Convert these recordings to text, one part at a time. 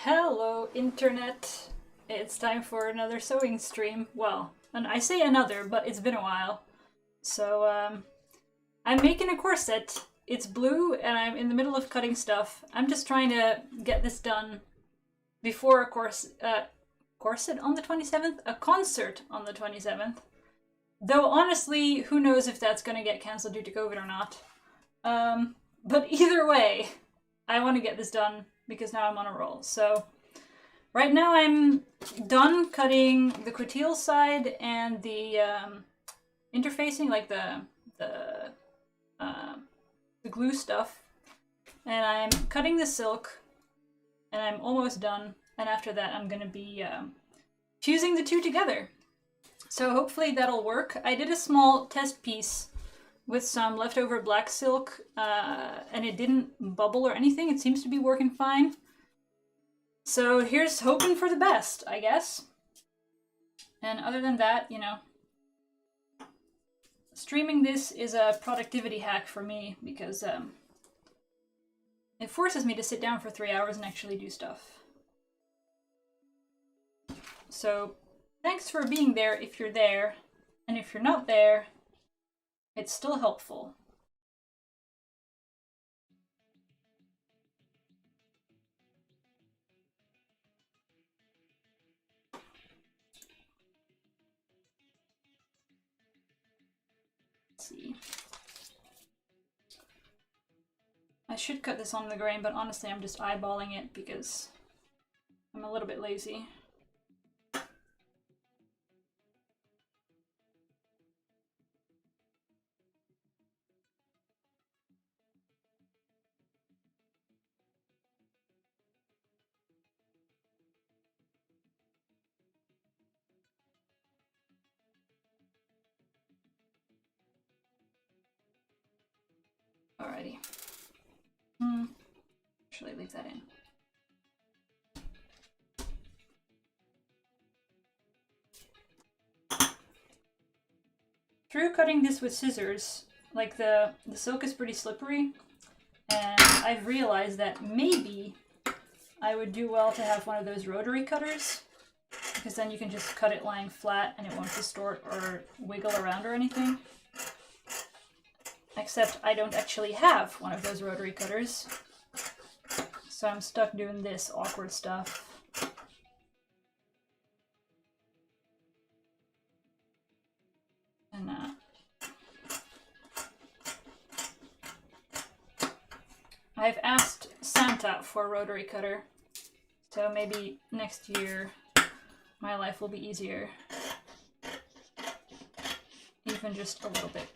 Hello, internet. It's time for another sewing stream. Well, and I say another, but it's been a while. So, I'm making a corset. It's blue, and I'm in the middle of cutting stuff. I'm just trying to get this done before a corset on the 27th? A concert on the 27th. Though, honestly, who knows if that's gonna get cancelled due to COVID or not. But either way, I want to get this done because now I'm on a roll. So right now I'm done cutting the coutil side and the interfacing, like the glue stuff. And I'm cutting the silk and I'm almost done. And after that I'm going to be fusing the two together. So hopefully that'll work. I did a small test piece with some leftover black silk, and it didn't bubble or anything. It seems to be working fine. So here's hoping for the best, I guess. And other than that, you know, streaming this is a productivity hack for me because it forces me to sit down for 3 hours and actually do stuff. So thanks for being there if you're there, and if you're not there, it's still helpful. Let's see. I should cut this on the grain, but honestly I'm just eyeballing it because I'm a little bit lazy. Alrighty. Actually, leave that in. Through cutting this with scissors, like the silk is pretty slippery, and I've realized that maybe I would do well to have one of those rotary cutters, because then you can just cut it lying flat and it won't distort or wiggle around or anything. Except I don't actually have one of those rotary cutters, so I'm stuck doing this awkward stuff. And I've asked Santa for a rotary cutter, so maybe next year my life will be easier. Even just a little bit.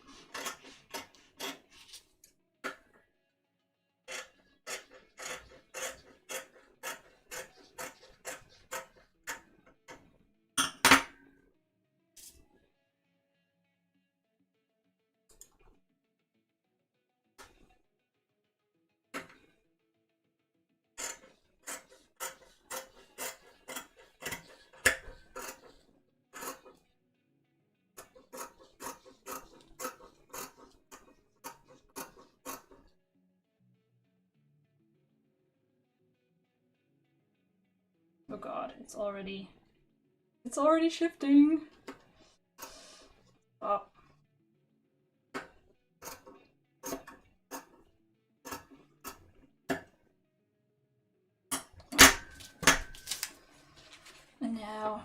Oh god, it's already shifting. Oh. And now,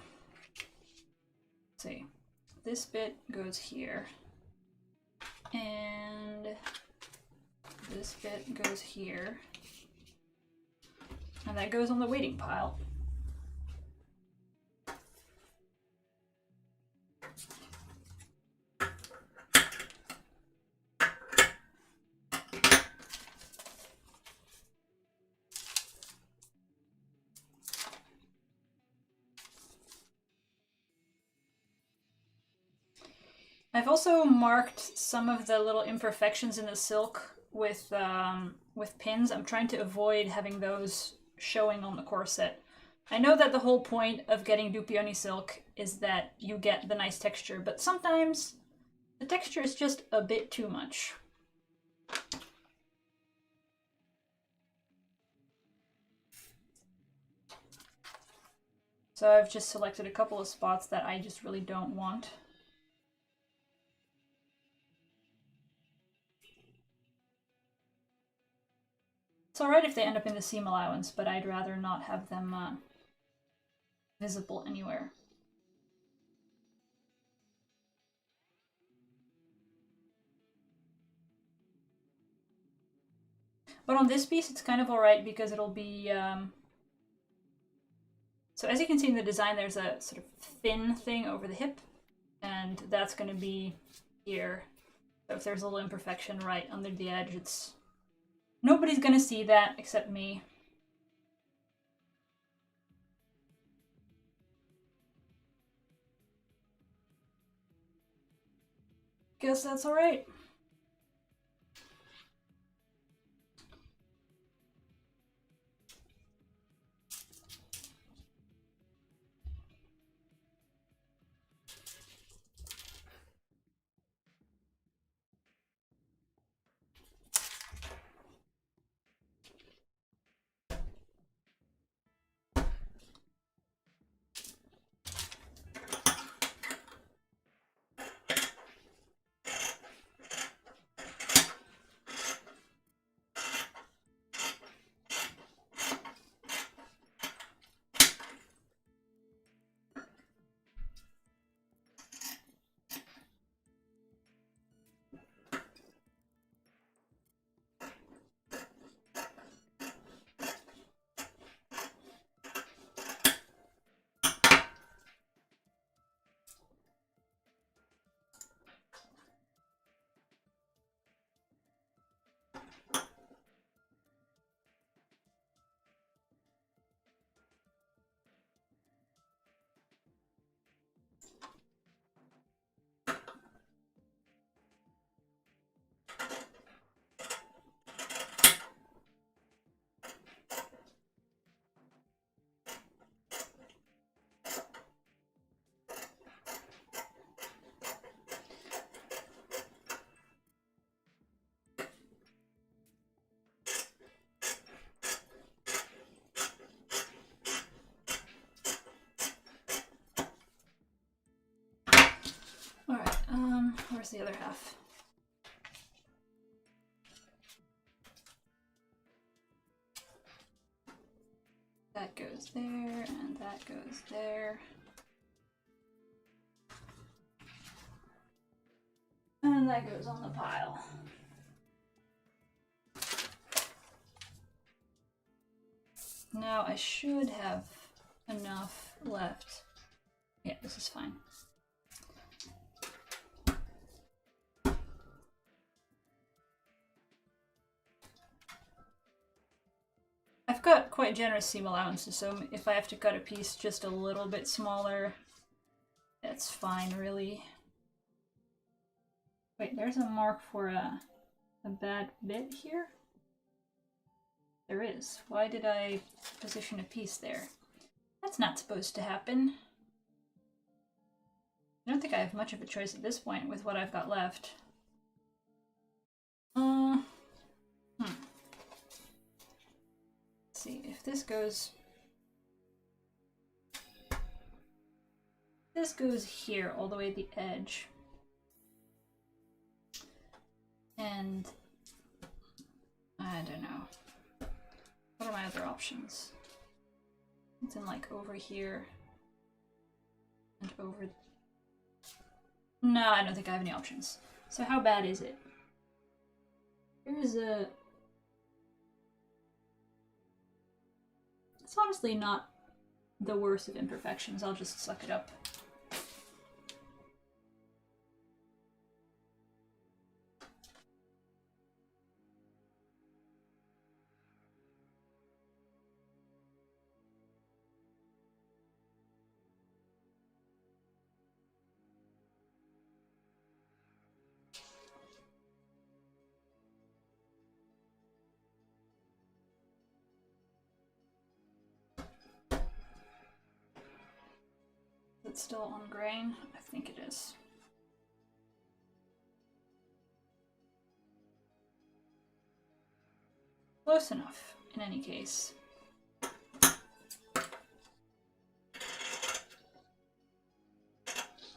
let's see, this bit goes here, and this bit goes here, and that goes on the waiting pile. I've also marked some of the little imperfections in the silk with pins. I'm trying to avoid having those showing on the corset. I know that the whole point of getting Dupioni silk is that you get the nice texture, but sometimes the texture is just a bit too much. So I've just selected a couple of spots that I just really don't want. It's alright if they end up in the seam allowance, but I'd rather not have them visible anywhere. But on this piece, it's kind of alright because it'll be... So as you can see in the design, there's a sort of thin thing over the hip, and that's going to be here. So if there's a little imperfection right under the edge, it's... Nobody's going to see that except me. Guess that's alright. Alright, where's the other half? That goes there, and that goes there. And that goes on the pile. Now I should have enough left. Yeah, this is fine. I've got quite generous seam allowances, so if I have to cut a piece just a little bit smaller, that's fine, really. Wait, there's a mark for a bad bit here? There is. Why did I position a piece there? That's not supposed to happen. I don't think I have much of a choice at this point with what I've got left. Let's see, if this goes... This goes here, all the way to the edge. And... I don't know. What are my other options? Something like over here. And over... No, I don't think I have any options. So how bad is it? Here's a... It's honestly not the worst of imperfections. I'll just suck it up. It's still on grain? I think it is. Close enough, in any case.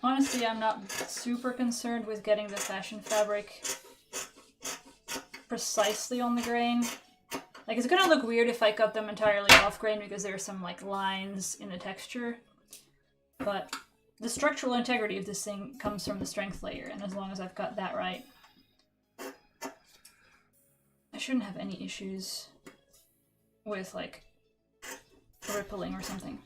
Honestly, I'm not super concerned with getting the fashion fabric precisely on the grain. Like, it's gonna look weird if I cut them entirely off grain because there's some, like, lines in the texture. But the structural integrity of this thing comes from the strength layer, and as long as I've got that right, I shouldn't have any issues with, like, rippling or something.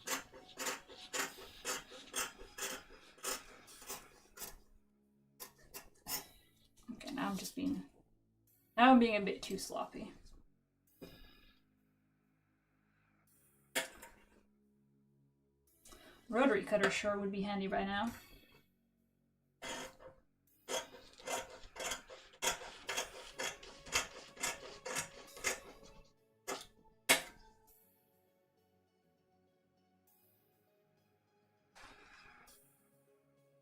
Okay, now I'm being a bit too sloppy. Rotary cutter sure would be handy by now.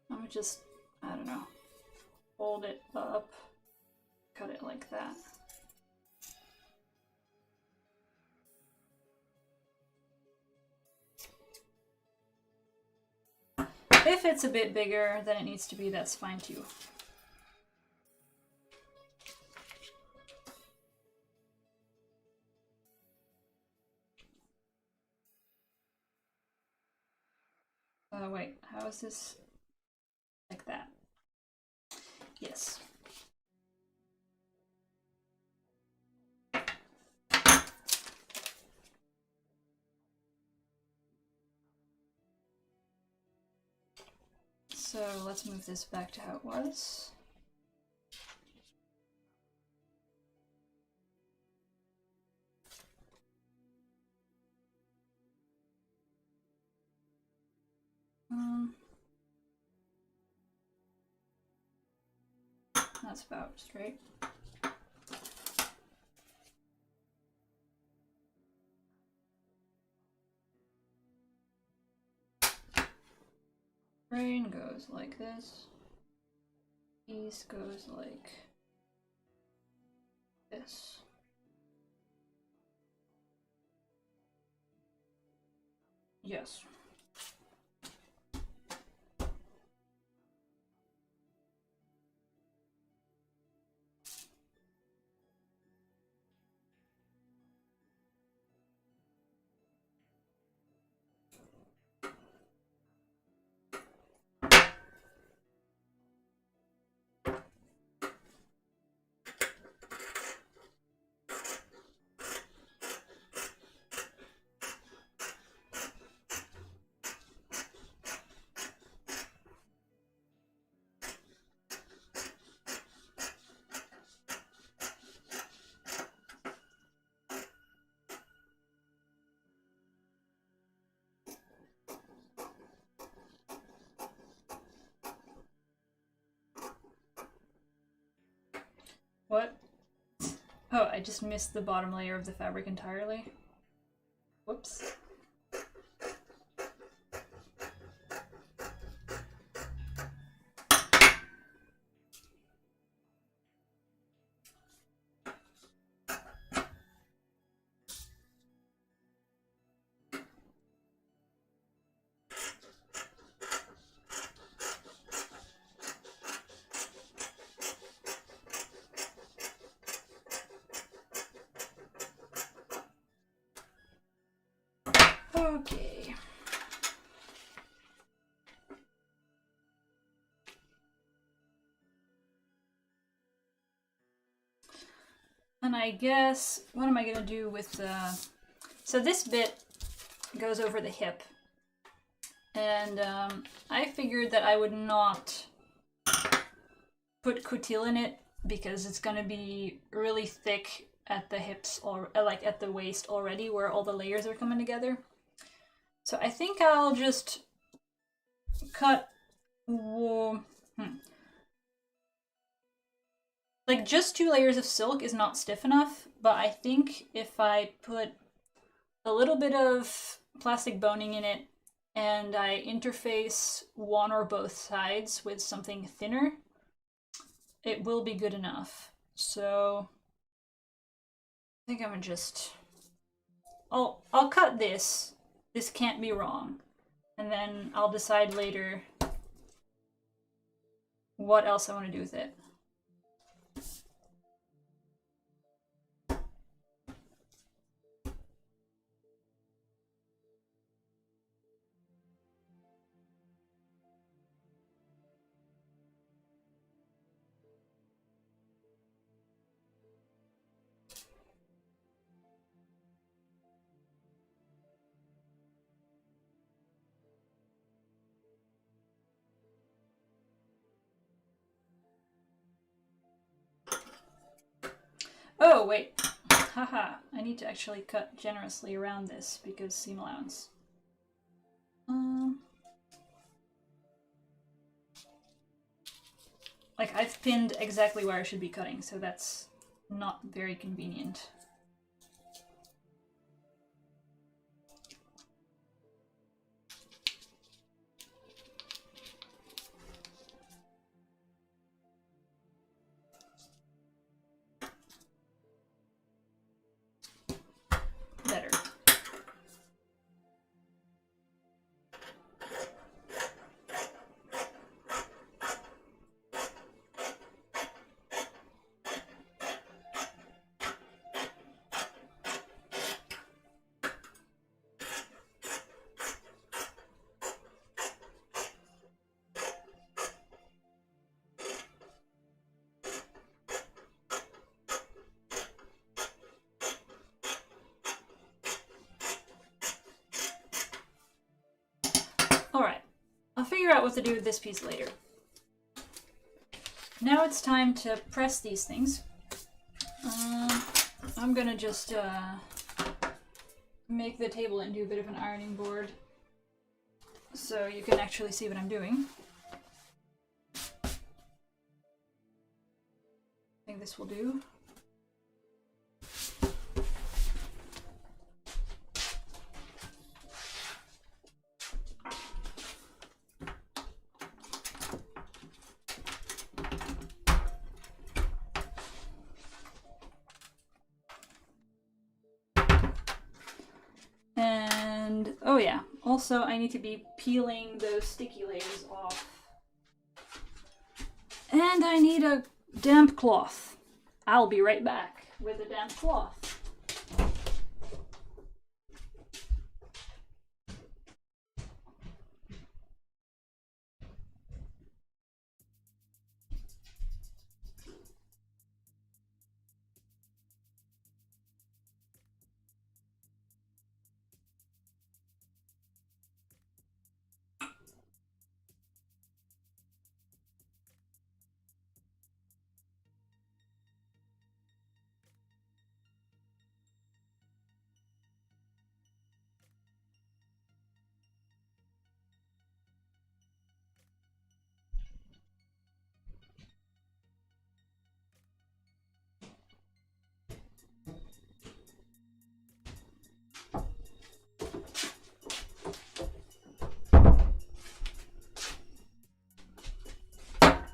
I'm gonna just, I don't know, fold it up, cut it like that. If it's a bit bigger than it needs to be, that's fine too. Wait, how is this? Like that. Yes. So let's move this back to how it was. That's about straight. Grain goes like this. Piece goes like this. Yes. What? Oh, I just missed the bottom layer of the fabric entirely. Whoops. Okay. And I guess, what am I gonna do with the... So this bit goes over the hip. And I figured that I would not put coutil in it because it's gonna be really thick at the hips, or like at the waist already, where all the layers are coming together. So I think I'll just cut... Like, just 2 layers of silk is not stiff enough, but I think if I put a little bit of plastic boning in it and I interface one or both sides with something thinner, it will be good enough. So I think I'm gonna just... I'll cut this. This can't be wrong. And then I'll decide later what else I want to do with it. Oh, wait. Haha, I need to actually cut generously around this because seam allowance. Like, I've pinned exactly where I should be cutting, so that's not very convenient. Better. Alright, I'll figure out what to do with this piece later. Now it's time to press these things. I'm gonna just make the table into a bit of an ironing board so you can actually see what I'm doing. I think this will do. And, oh yeah, also I need to be peeling those sticky layers off. And I need a damp cloth. I'll be right back with a damp cloth.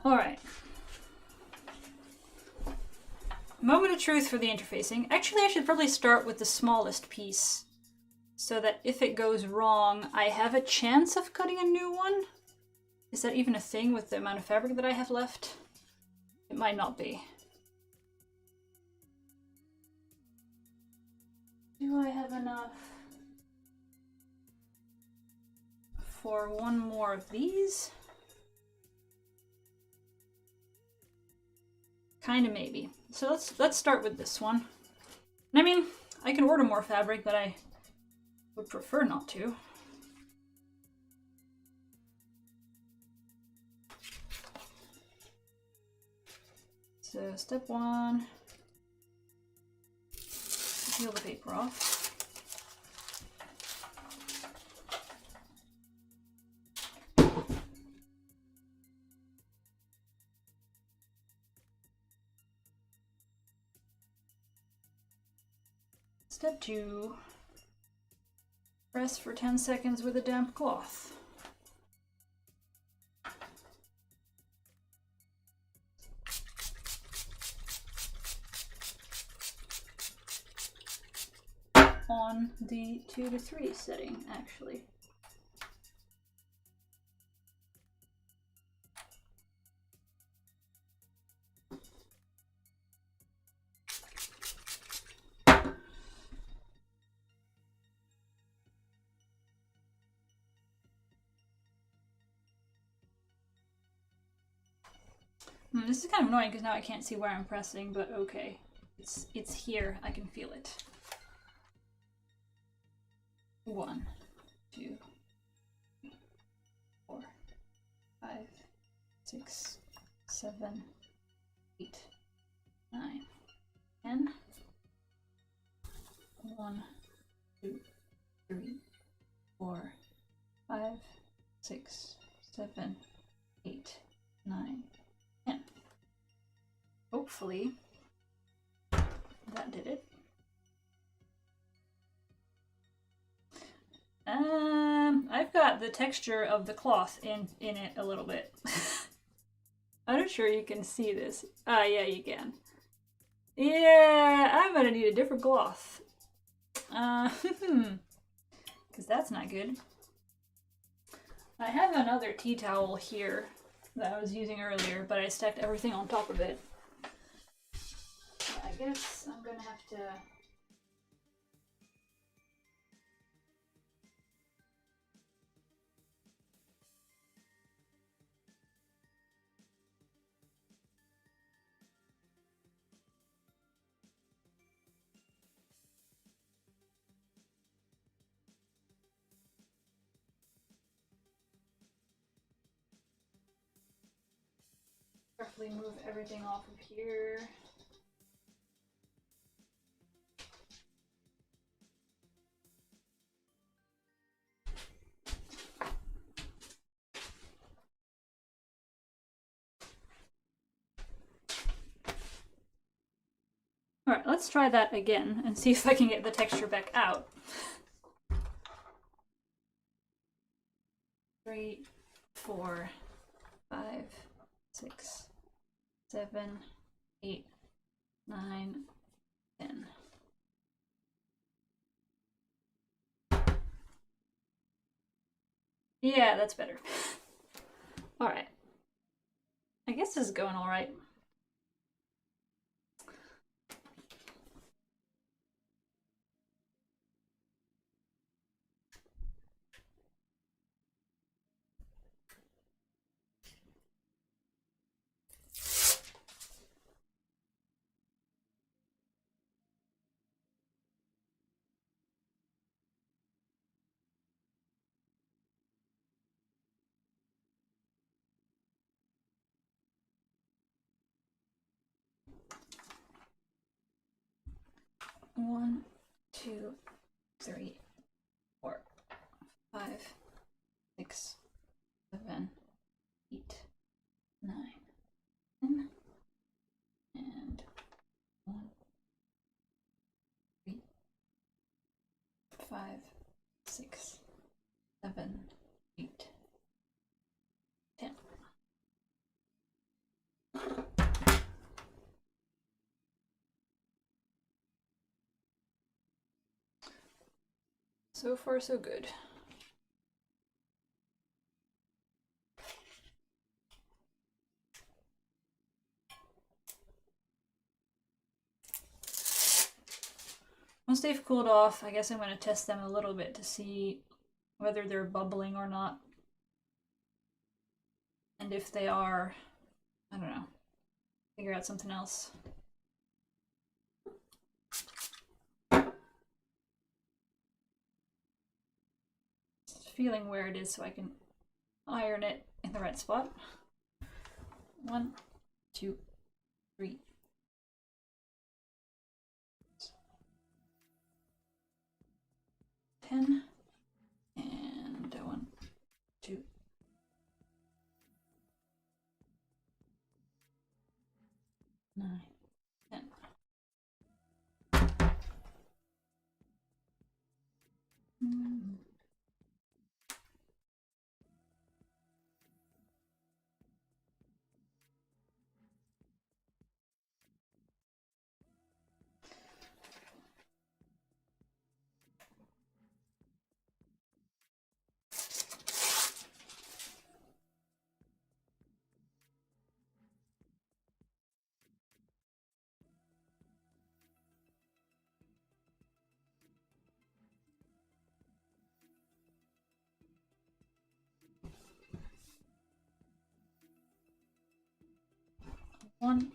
Alright. Moment of truth for the interfacing. Actually, I should probably start with the smallest piece, so that if it goes wrong, I have a chance of cutting a new one. Is that even a thing with the amount of fabric that I have left? It might not be. Do I have enough for one more of these? Kinda maybe. So let's start with this one. I mean, I can order more fabric, but I would prefer not to. So step one, peel the paper off. Step 2, press for 10 seconds with a damp cloth. On the 2 to 3 setting, actually. This is kind of annoying because now I can't see where I'm pressing, but okay. It's here. I can feel it. 1, 2, 3, 4, 5, 6, 7, 8, 9, 10. 1, 2, 3, 4, 5, 6, 7, 8, 9, 10. Hopefully that did it. I've got the texture of the cloth in it a little bit. I'm not sure you can see this. Ah, yeah, you can. Yeah, I'm gonna need a different cloth. Because that's not good. I have another tea towel here that I was using earlier, but I stacked everything on top of it. I guess I'm gonna have to... carefully move everything off of here. Alright, let's try that again and see if I can get the texture back out. 3, 4, 5, 6, 7, 8, 9, 10. Yeah, that's better. Alright. I guess this is going alright. One, 2, 3, 4, 5, 6, 7, 8, 9, 10, and 1, 3, 5, 6, 7, 8, 10. So far, so good. Once they've cooled off, I guess I'm going to test them a little bit to see whether they're bubbling or not. And if they are, I don't know, figure out something else. Just feeling where it is so I can iron it in the right spot. 1, 2, 3. 10. And 1, 2. 9, 10. 1,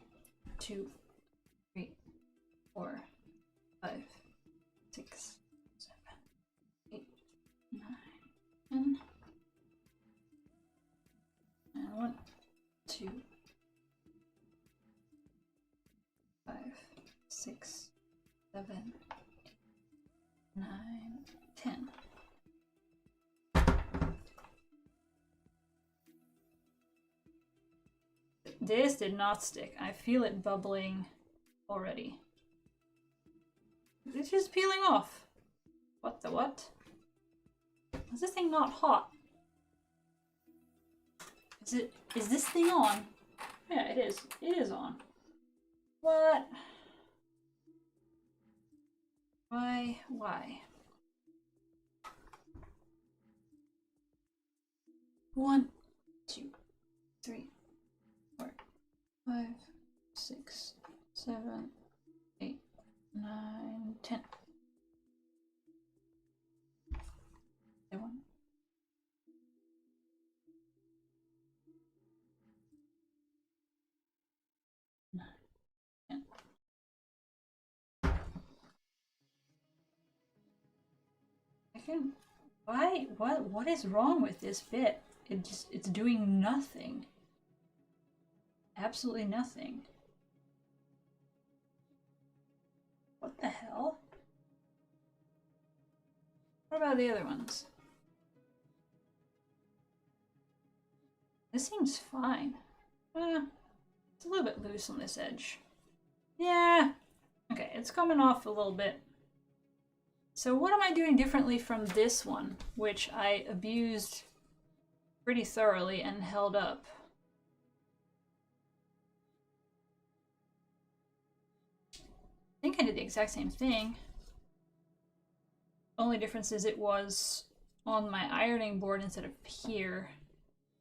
2, 3, 4, 5, 6, 7, 8, 9, 10. And 1, 2, 5, 6, 7, 9, 10. This did not stick. I feel it bubbling already. It's just peeling off. What the what? Is this thing not hot? Is this thing on? Yeah, it is. It is on. What? Why? Why? 1, 2, 3, 4, 5, 6, 7, 8, 9, 10. That one. Why? What is wrong with this bit? It's doing nothing. Absolutely nothing. What the hell? What about the other ones? This seems fine. It's a little bit loose on this edge. Yeah. Okay, it's coming off a little bit. So what am I doing differently from this one, which I abused pretty thoroughly and held up? I think I did the exact same thing. Only difference is it was on my ironing board instead of here.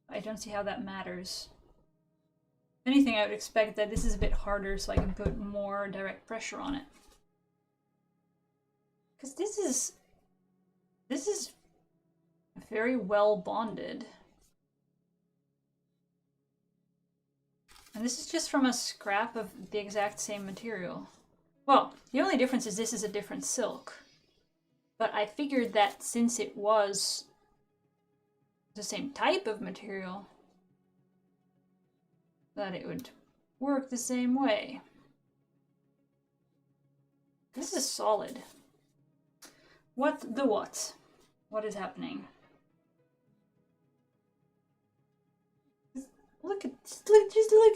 I don't see how that matters. If anything, I would expect that this is a bit harder so I can put more direct pressure on it. Because this is very well bonded. And this is just from a scrap of the exact same material. Well, the only difference is this is a different silk. But I figured that since it was the same type of material, that it would work the same way. This is solid. What the what? What is happening? Just look at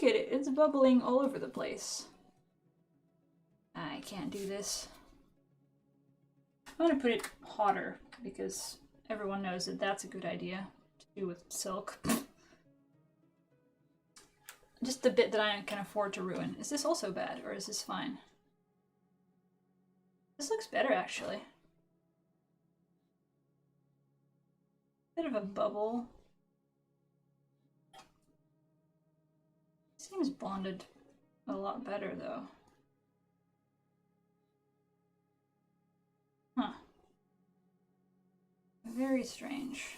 it. It's bubbling all over the place. I can't do this. I'm gonna put it hotter because everyone knows that that's a good idea to do with silk. Just the bit that I can afford to ruin. Is this also bad or is this fine? This looks better actually. Bit of a bubble. Seems bonded a lot better though. Huh. Very strange.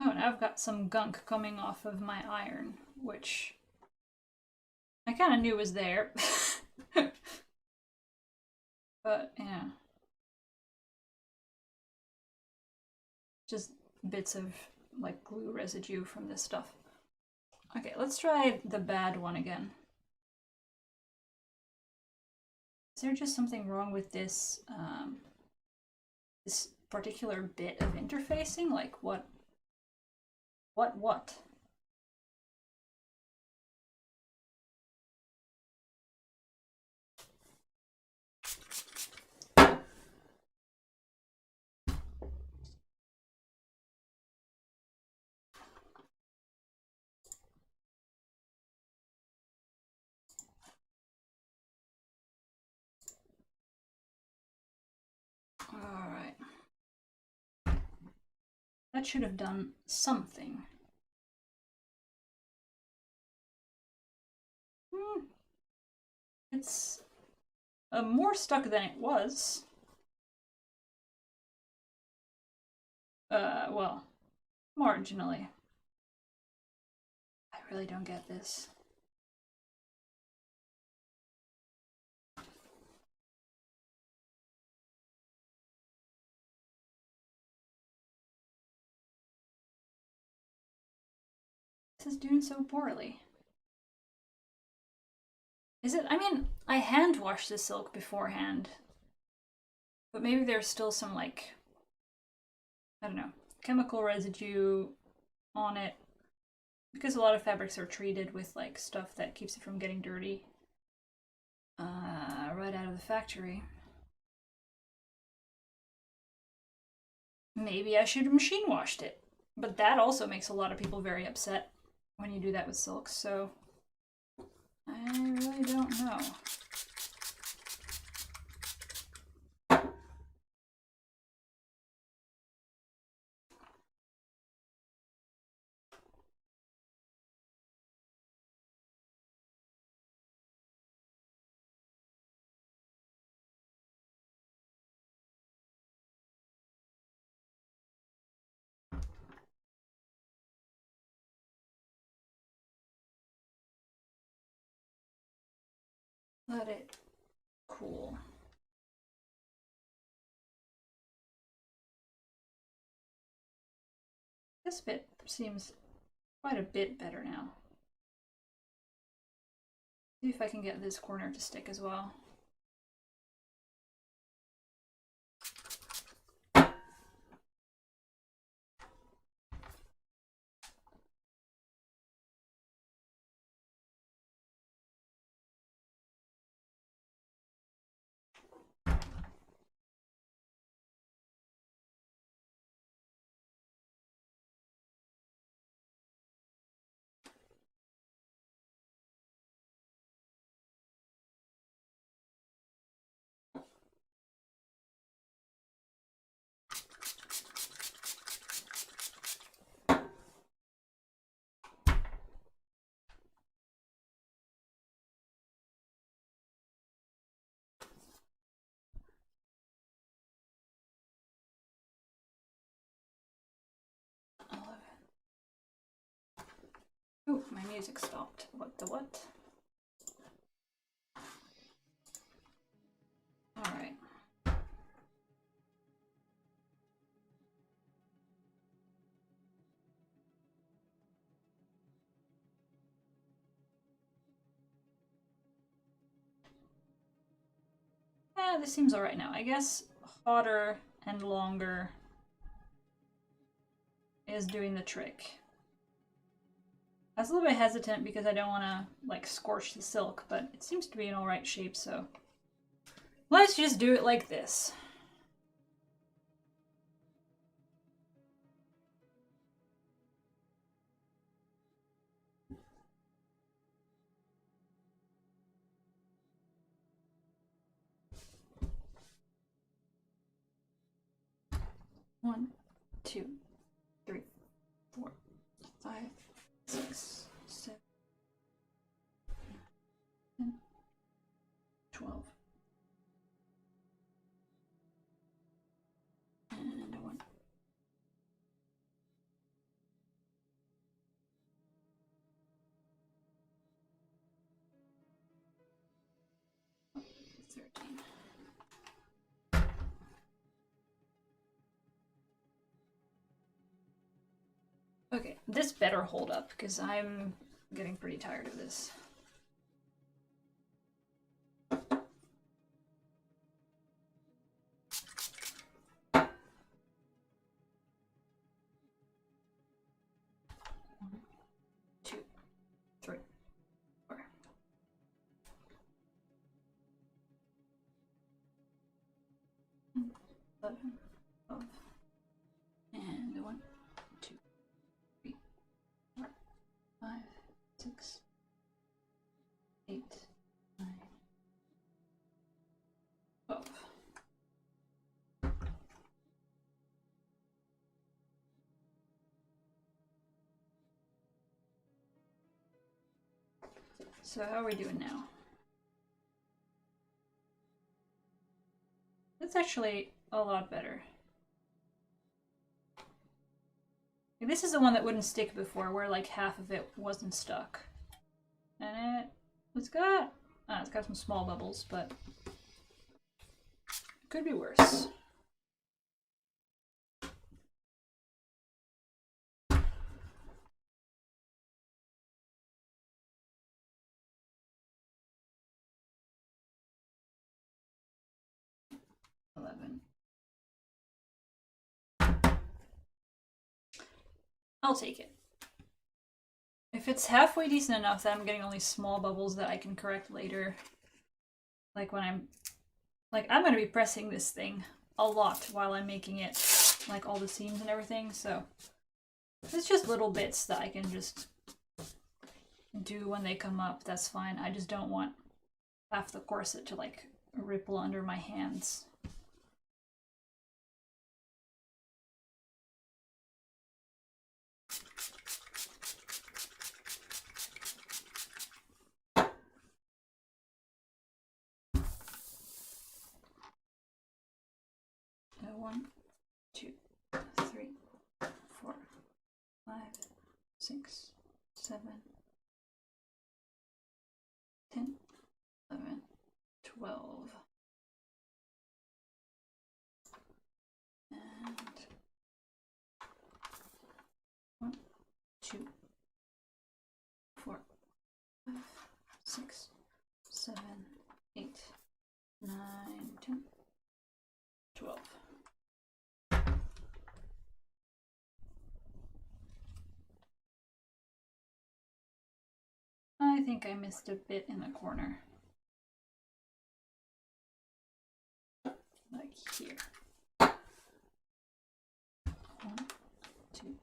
Oh, now I've got some gunk coming off of my iron, which I kind of knew was there. But, yeah. Just bits of, like, glue residue from this stuff. Okay, let's try the bad one again. Is there just something wrong with this, this particular bit of interfacing? Like, what? Alright. That should have done something. It's more stuck than it was. Well, marginally. I really don't get this. This is doing so poorly. Is it? I mean, I hand washed the silk beforehand. But maybe there's still some, like, I don't know, chemical residue on it. Because a lot of fabrics are treated with, like, stuff that keeps it from getting dirty. Right out of the factory. Maybe I should have machine washed it. But that also makes a lot of people very upset when you do that with silk, so I really don't know. Let it cool. This bit seems quite a bit better now. See if I can get this corner to stick as well. Oh, my music stopped. What the what? Alright. Yeah, this seems alright now. I guess hotter and longer is doing the trick. I was a little bit hesitant because I don't want to, like, scorch the silk, but it seems to be in alright shape, so let's just do it like this. One, two, three, 4, 5, 6, 7, 10, 12. And a 1. Oh, 13. Okay, this better hold up because I'm getting pretty tired of this. One, 2, 3, 4. 11, 12. And 1, 2, 3, 4, 5, 6, 8, 9, 12. So how are we doing now? That's actually a lot better. This is the one that wouldn't stick before, where like half of it wasn't stuck. And it's got some small bubbles, but it could be worse. I'll take it. If it's halfway decent enough that I'm getting only small bubbles that I can correct later, like when I'm gonna be pressing this thing a lot while I'm making it, like all the seams and everything, so it's just little bits that I can just do when they come up, that's fine. I just don't want half the corset to like ripple under my hands. One, two, 3, 4, 5, 6, 7, 10, 11, 12. And 1, 2, 4, 5, 6, 7, 8, 9, 10, 12. I think I missed a bit in the corner. Like here. 1, 2.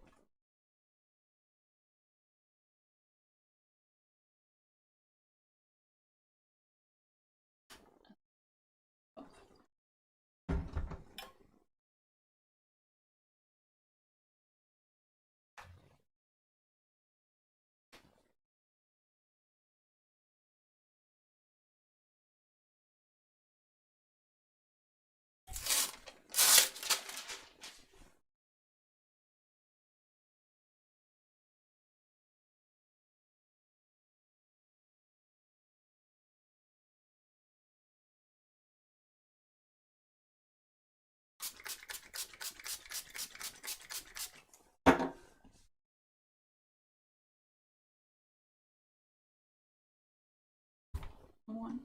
One,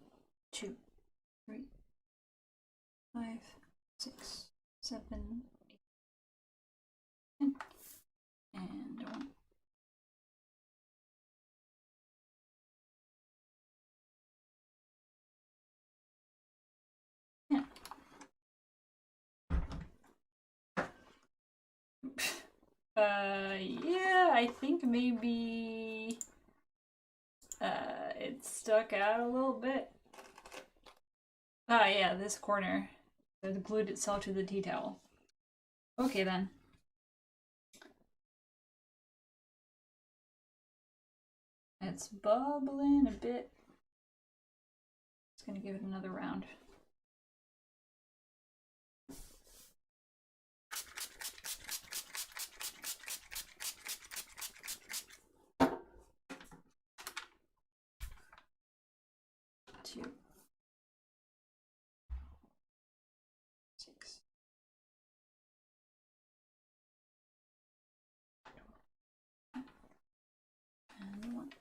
2, 3, 5, 6, 7, 8, 10, and 1. Yeah. Yeah, I think maybe it stuck out a little bit. Ah, yeah, this corner. It glued itself to the tea towel. Okay, then. It's bubbling a bit. Just gonna give it another round. Two, 6. And 1.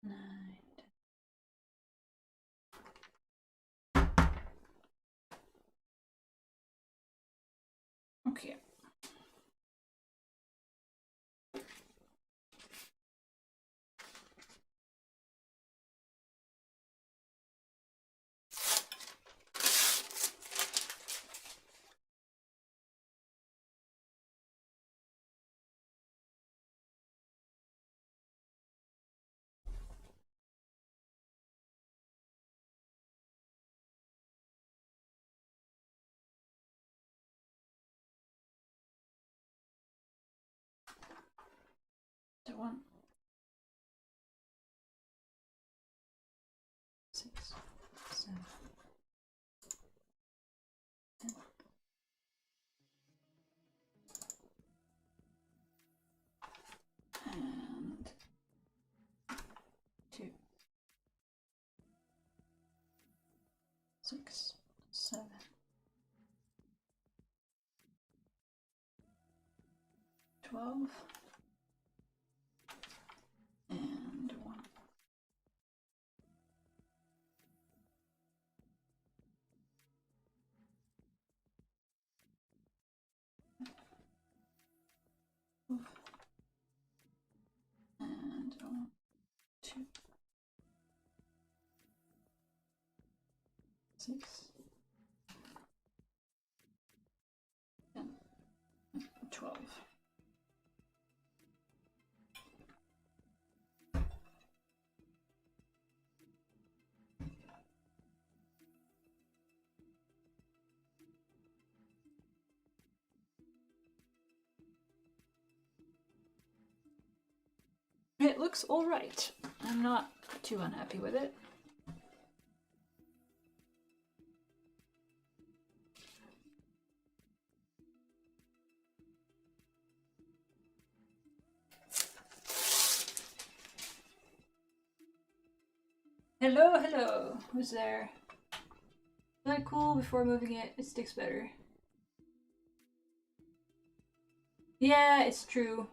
9. Okay. So 1, 6, 7, 10. And 2, 6, 7, 12, and 1. And 1, 2, 6, 10, 12. It looks alright. I'm not too unhappy with it. Hello, hello. Who's there? Is that cool? Before moving it, it sticks better. Yeah, it's true.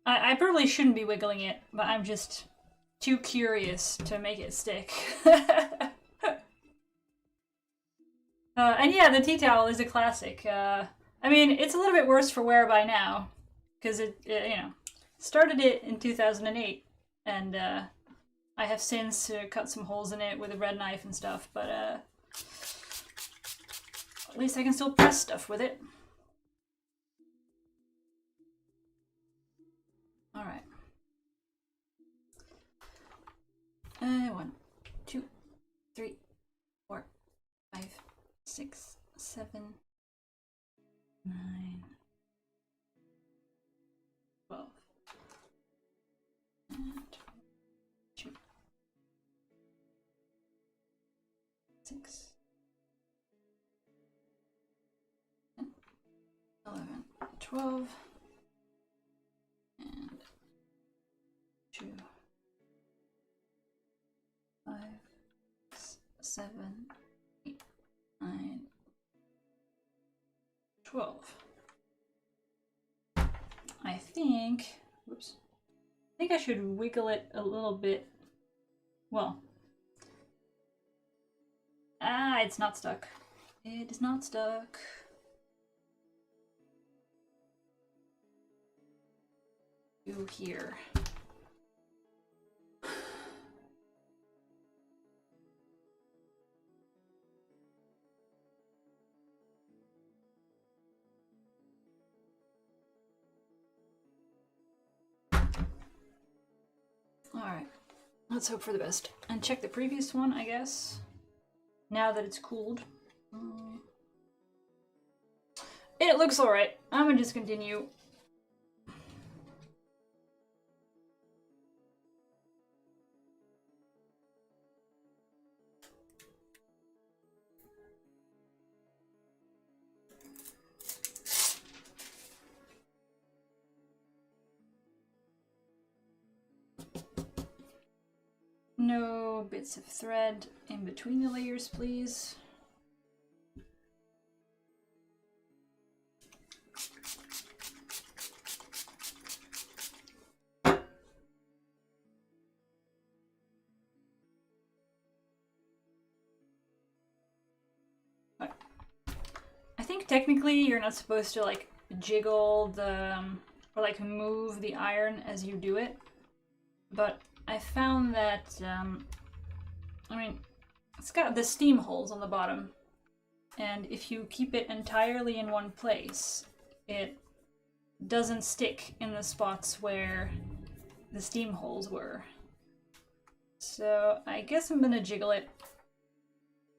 I probably shouldn't be wiggling it, but I'm just too curious to make it stick. And yeah, the tea towel is a classic. I mean, it's a little bit worse for wear by now, because it, you know, started it in 2008, and I have since cut some holes in it with a red knife and stuff, but at least I can still press stuff with it. Alright. 1, 2, 3, 4, 5, 6, 7, 9, 12, and 2, 6, 10, 11, 12, and 2, 5, 7, 8, 9, 12. I think, whoops, I think I should wiggle it a little bit. Well, it's not stuck. It is not stuck. Do here. Alright, let's hope for the best. And check the previous one, I guess. Now that it's cooled. It looks alright. I'm gonna just continue. No bits of thread in between the layers, please. I think technically you're not supposed to like jiggle the or like move the iron as you do it, but I found that I mean, it's got the steam holes on the bottom, and if you keep it entirely in one place, it doesn't stick in the spots where the steam holes were. So I guess I'm gonna jiggle it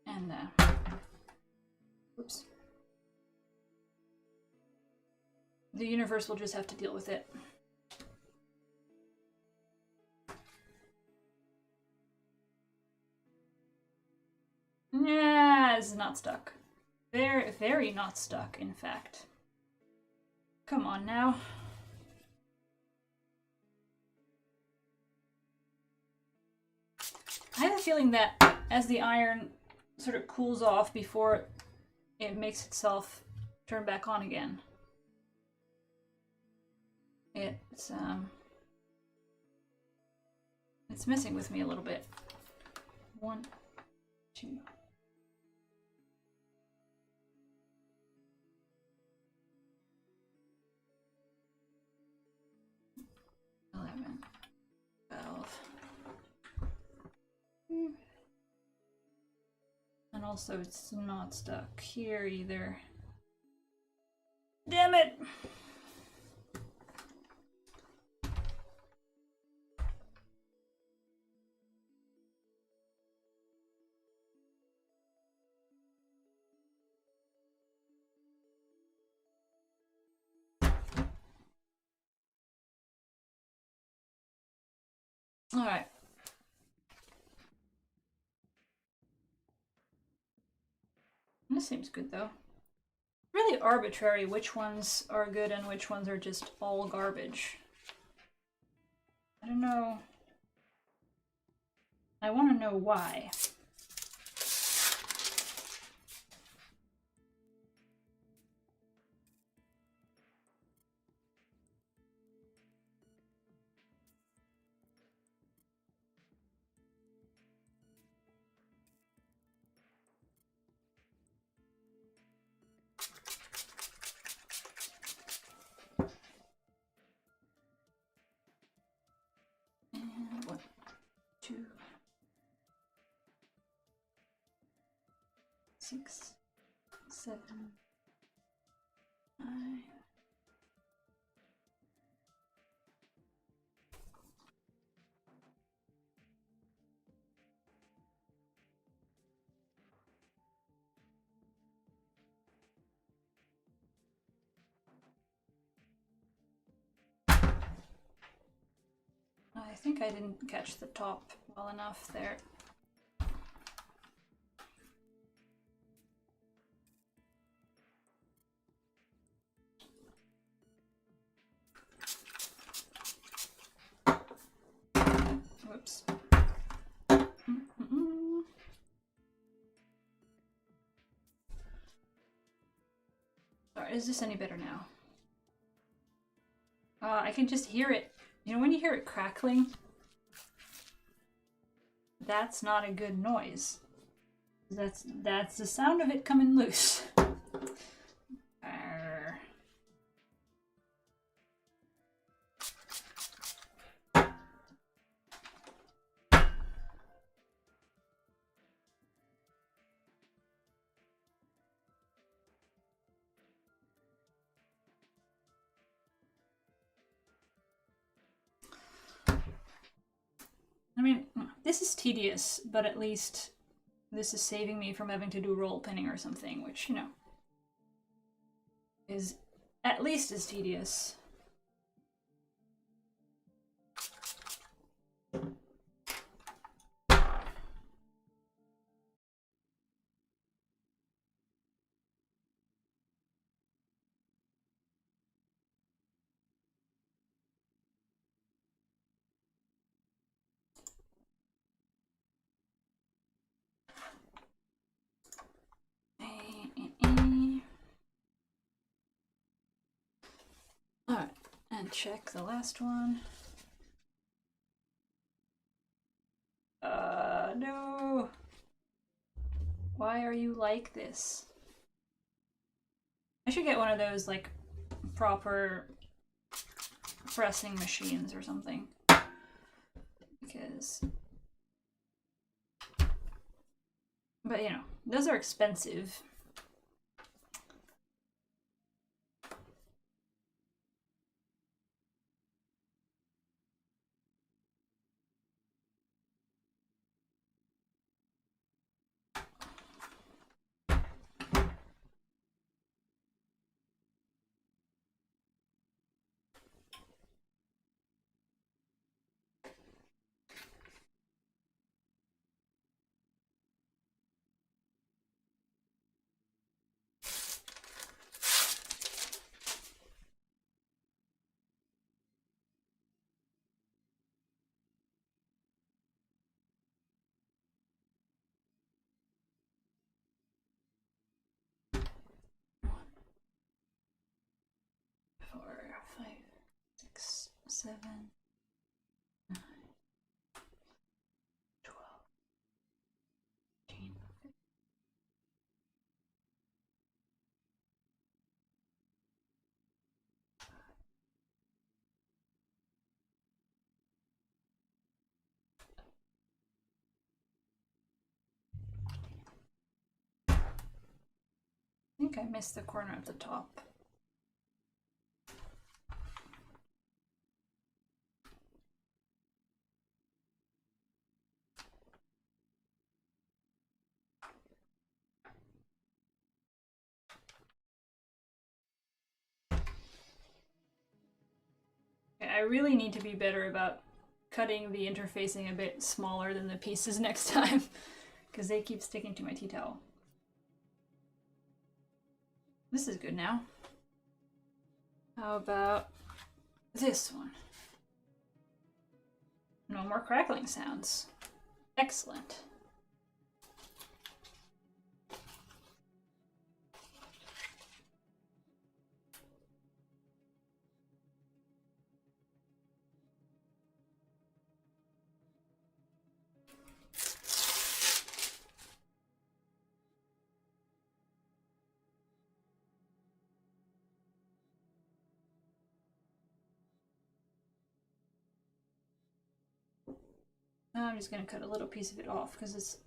and oops. The universe will just have to deal with it. guys is not stuck. Very, very not stuck, in fact. Come on now. I have a feeling that as the iron sort of cools off before it makes itself turn back on again, it's messing with me a little bit. 1, 2. And also it's not stuck here either. Damn it! All right. This seems good though. Really arbitrary which ones are good and which ones are just all garbage. I don't know. I want to know why. And 1, 2, 6, 7, 9. I think I didn't catch the top well enough there. Whoops. Alright, is this any better now? I can just hear it. You know when you hear it crackling? That's not a good noise. That's the sound of it coming loose. Arr. I mean, this is tedious, but at least this is saving me from having to do roll pinning or something, which, you know, is at least as tedious. Alright, and check the last one. No! Why are you like this? I should get one of those, like, proper pressing machines or something. Because... But, you know, those are expensive. 7, 9, 12, 13. I think I missed the corner at the top. I really need to be better about cutting the interfacing a bit smaller than the pieces next time, because they keep sticking to my tea towel. This is good now. How about this one? No more crackling sounds. Excellent. Now I'm just going to cut a little piece of it off because it's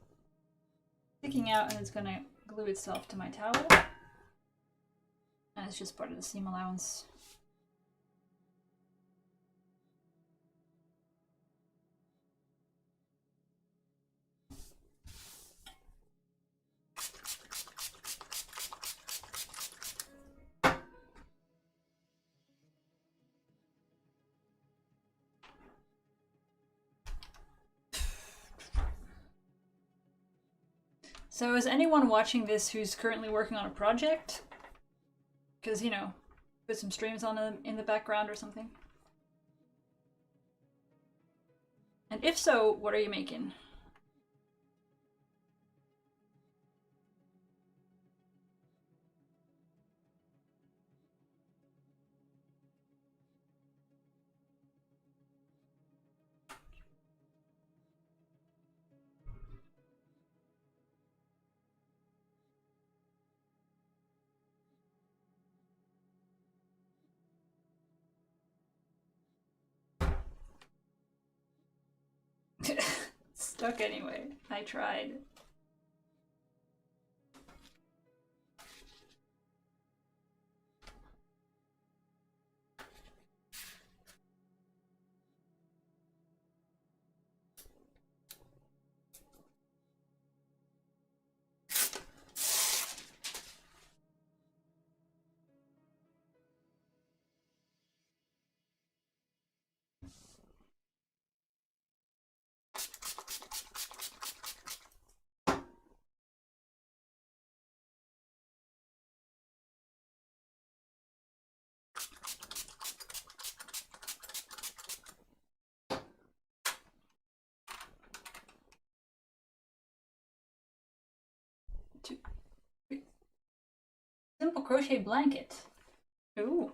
sticking out and it's going to glue itself to my towel. And it's just part of the seam allowance. So is anyone watching this who's currently working on a project? Because, you know, put some streams on them in the background or something. And if so, what are you making? Stuck anyway. I tried. Simple crochet blanket. Ooh.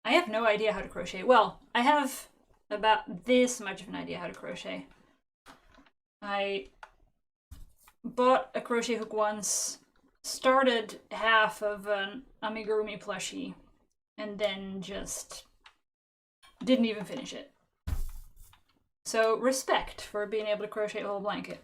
I have no idea how to crochet. Well, I have about this much of an idea how to crochet. I bought a crochet hook once, started half of an amigurumi plushie, and then just didn't even finish it. So respect for being able to crochet a whole blanket.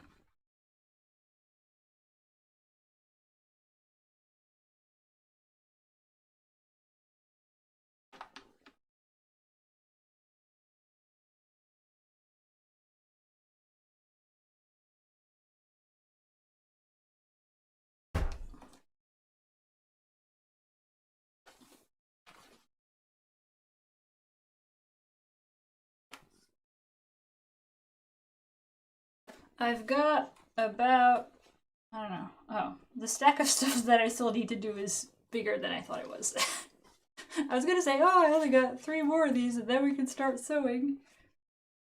I've got about, I don't know, oh, the stack of stuff that I still need to do is bigger than I thought it was. I was gonna say, oh, I only got 3 more of these and then we can start sewing.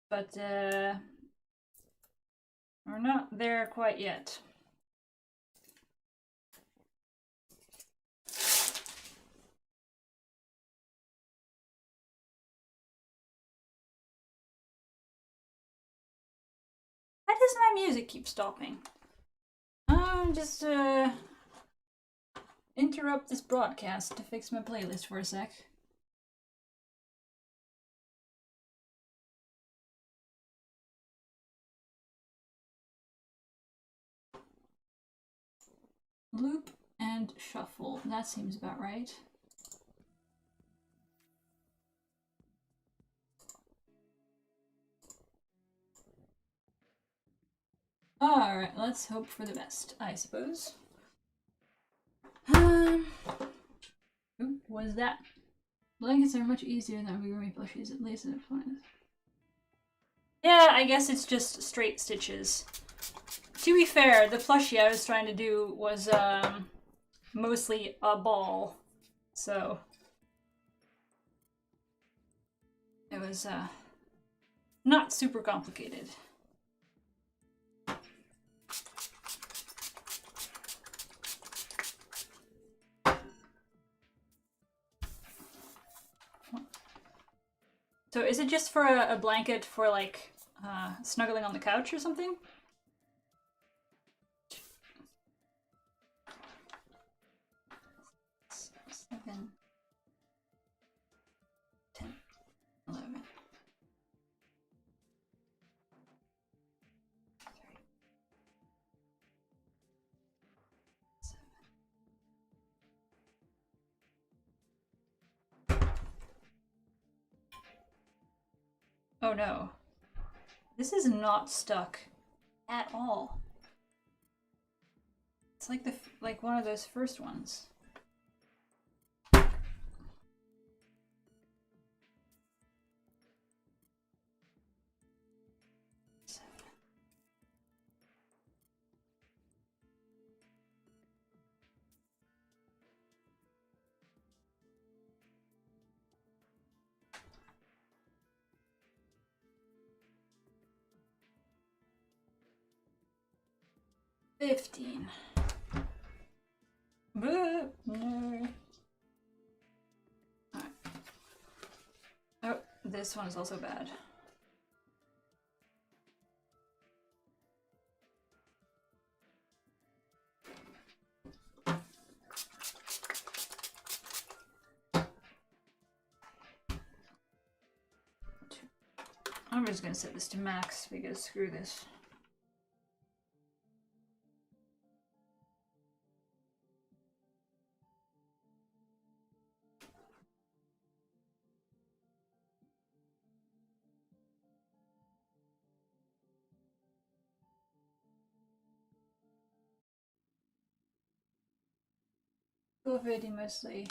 But, we're not there quite yet. does my music keep stopping? Just interrupt this broadcast to fix my playlist for a sec. Loop and shuffle. That seems about right. Alright, let's hope for the best, I suppose. Ooh, what is that? Blankets are much easier than amigurumi plushies, at least in appliance. Yeah, I guess it's just straight stitches. To be fair, the plushie I was trying to do was mostly a ball, so it was not super complicated. So is it just for a blanket for like snuggling on the couch or something? 7, 10, 11. Oh no. This is not stuck at all. It's like like one of those first ones. $15. No. Alright. Oh, this one is also bad. I'm just gonna set this to max because screw this. COVID mostly.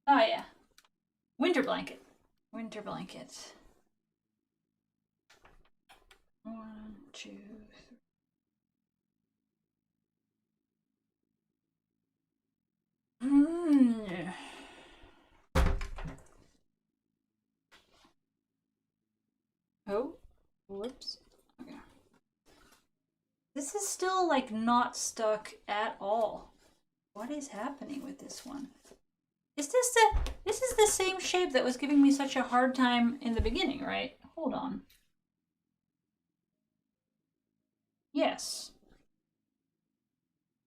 Oh yeah. Winter blanket. Winter blanket. 1, 2, 3. Oh, whoops. Okay. This is still like not stuck at all. What is happening with this one? Is this is the same shape that was giving me such a hard time in the beginning, right? Hold on. Yes.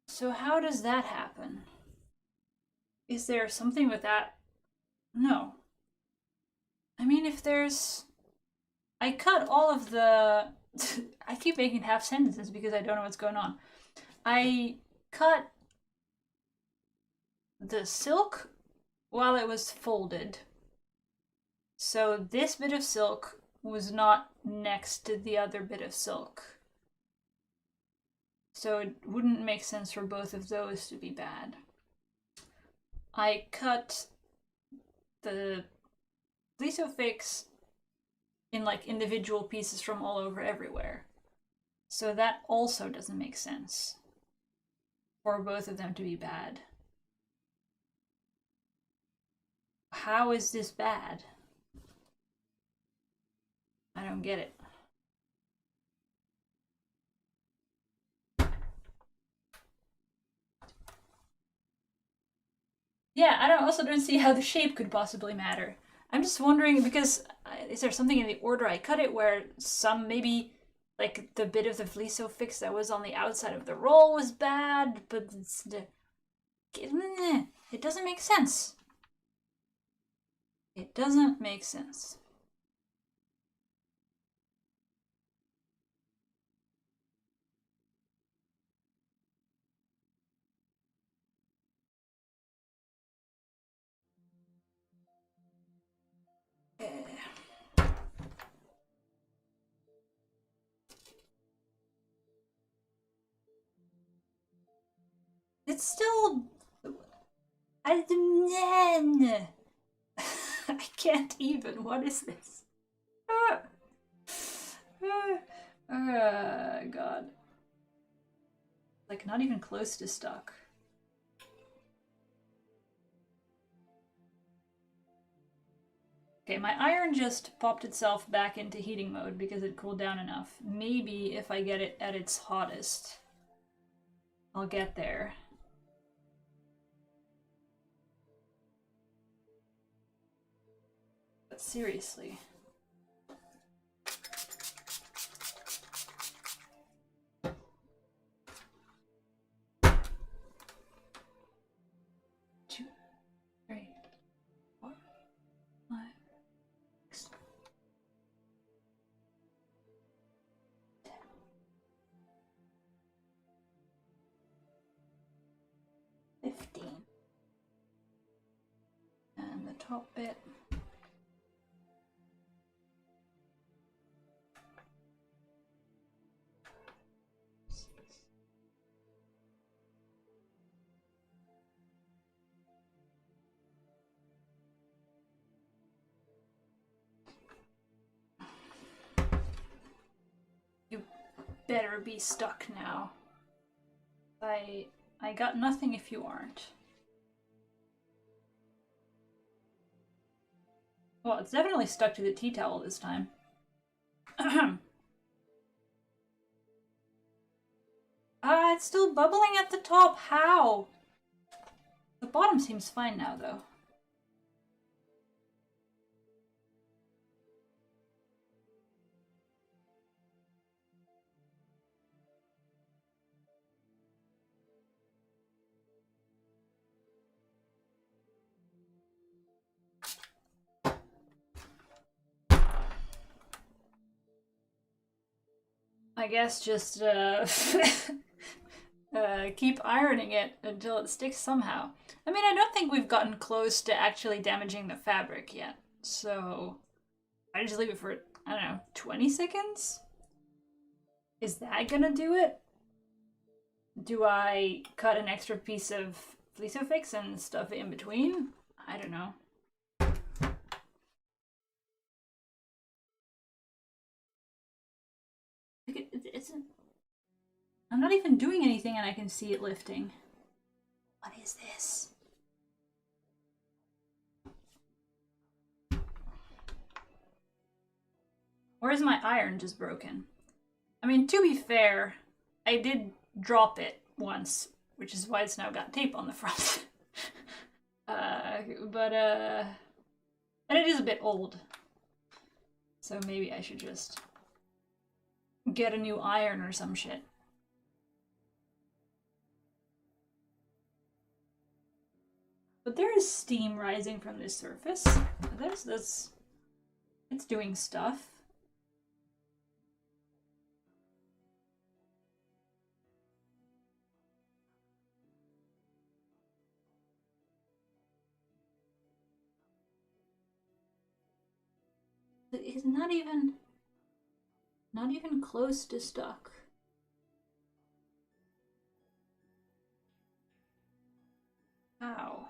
So how does that happen? Is there something with that? No. I mean, if there's... I cut all of the... I keep making half sentences because I don't know what's going on. I cut the silk while it was folded. So this bit of silk was not next to the other bit of silk. So it wouldn't make sense for both of those to be bad. I cut the Lisofix in like individual pieces from all over everywhere. So that also doesn't make sense for both of them to be bad. How is this bad? I don't get it. Yeah, I also don't see how the shape could possibly matter. I'm just wondering because is there something in the order I cut it where some maybe Like, the bit of the Vlisofix that was on the outside of the roll was bad, but it doesn't make sense. It doesn't make sense. It's still... I can't even. What is this? God. Like, not even close to stuck. Okay, my iron just popped itself back into heating mode because it cooled down enough. Maybe if I get it at its hottest, I'll get there. But seriously. And the top bit. You better be stuck now. I got nothing if you aren't. Well, it's definitely stuck to the tea towel this time. It's still bubbling at the top. How? The bottom seems fine now, though. I guess just keep ironing it until it sticks somehow. I mean, I don't think we've gotten close to actually damaging the fabric yet, so I just leave it for, I don't know, 20 seconds? Is that gonna do it? Do I cut an extra piece of Vlisofix and stuff it in between? I don't know. I'm not even doing anything and I can see it lifting. What is this? Or is my iron just broken? I mean, to be fair, I did drop it once, which is why it's now got tape on the front. And it is a bit old. So maybe I should just get a new iron or some shit. But there is steam rising from this surface. There's this... It's doing stuff. It is not even close to stuck. Ow.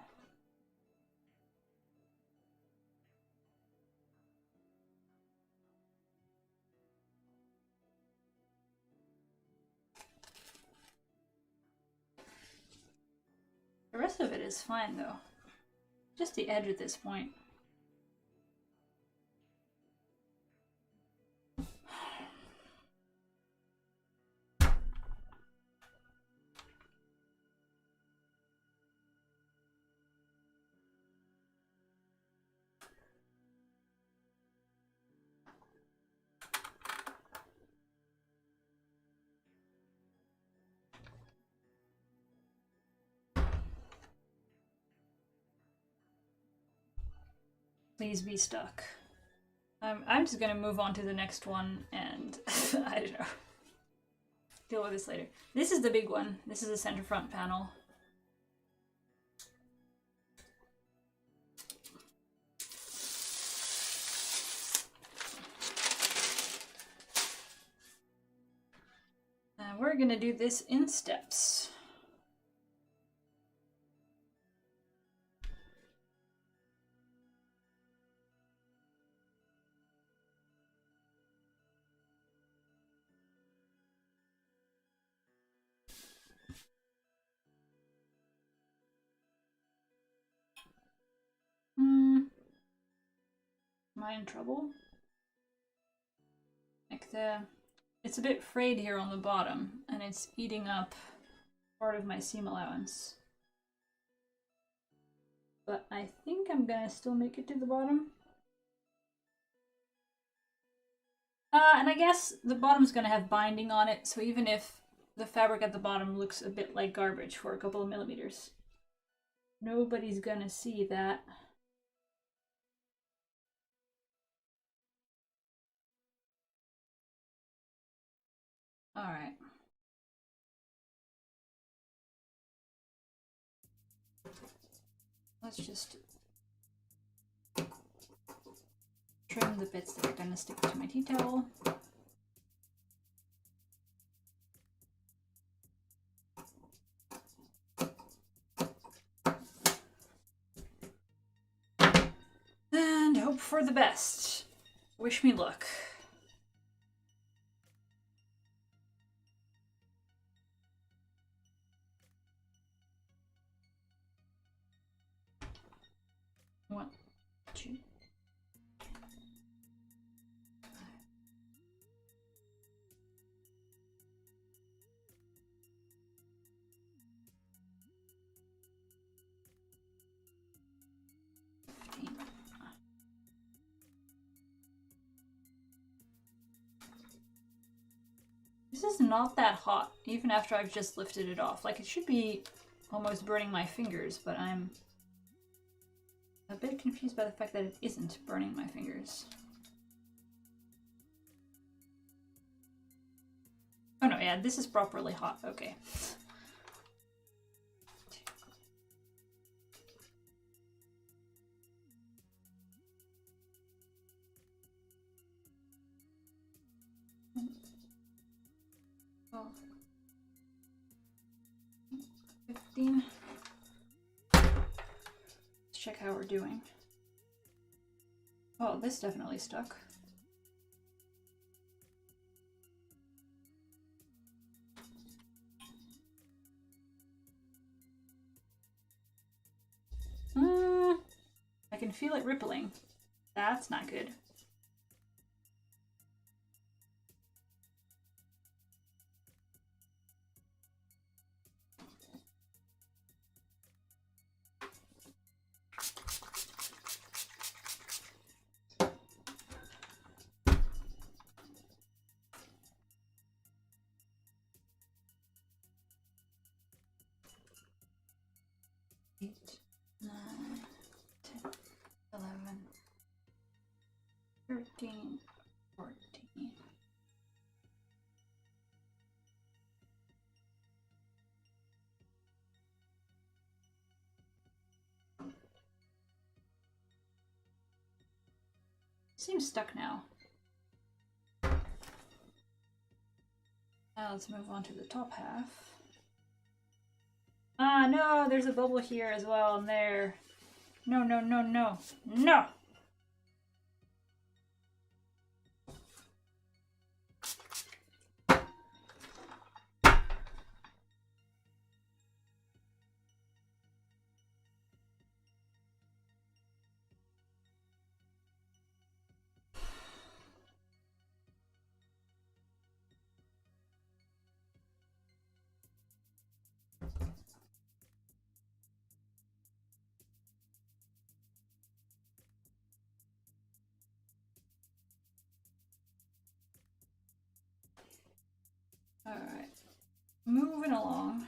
The rest of it is fine though. Just the edge at this point. Please be stuck. I'm just gonna move on to the next one and I don't know. Deal with this later. This is the big one. This is the center front panel. And we're gonna do this in steps. Am I in trouble? Like it's a bit frayed here on the bottom, and it's eating up part of my seam allowance. But I think I'm gonna still make it to the bottom. And I guess the bottom's gonna have binding on it, so even if the fabric at the bottom looks a bit like garbage for a couple of millimeters, nobody's gonna see that. All right. Let's just trim the bits that are gonna stick to my tea towel. And hope for the best. Wish me luck. One, two. This is not that hot, even after I've just lifted it off. Like, it should be almost burning my fingers, but I'm a bit confused by the fact that it isn't burning my fingers. Oh no, yeah, this is properly hot. Okay. Oh. 15. Let's check how we're doing. Oh, this definitely stuck. I can feel it rippling. That's not good. Eight, 9, 10, 11, 13, 14. Seems stuck now. Now let's move on to the top half. Ah, no, there's a bubble here as well, and there. No, no, no, no. No! Alright, moving along.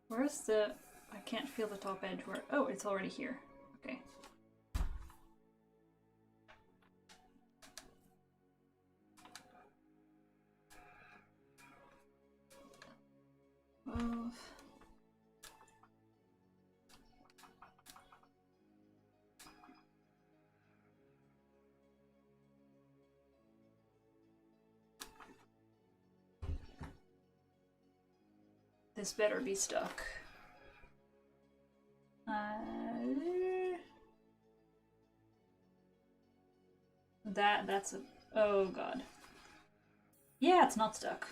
Where's the... I can't feel the top edge where... Oh, it's already here. Okay. Oh. This better be stuck. That's a... Oh god. Yeah, it's not stuck.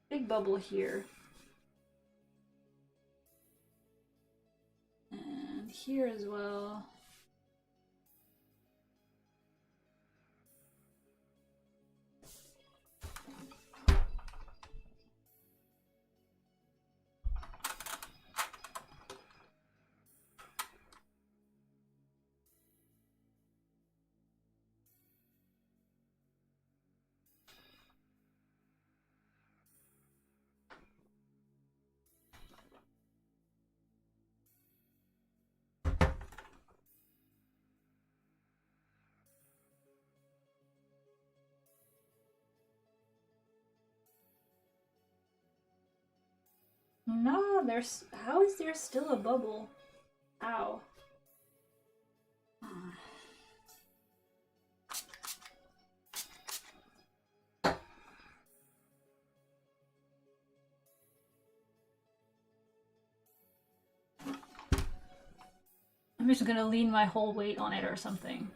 Big bubble here. And here as well. No, there's... How is there still a bubble? Ow. I'm just gonna lean my whole weight on it or something.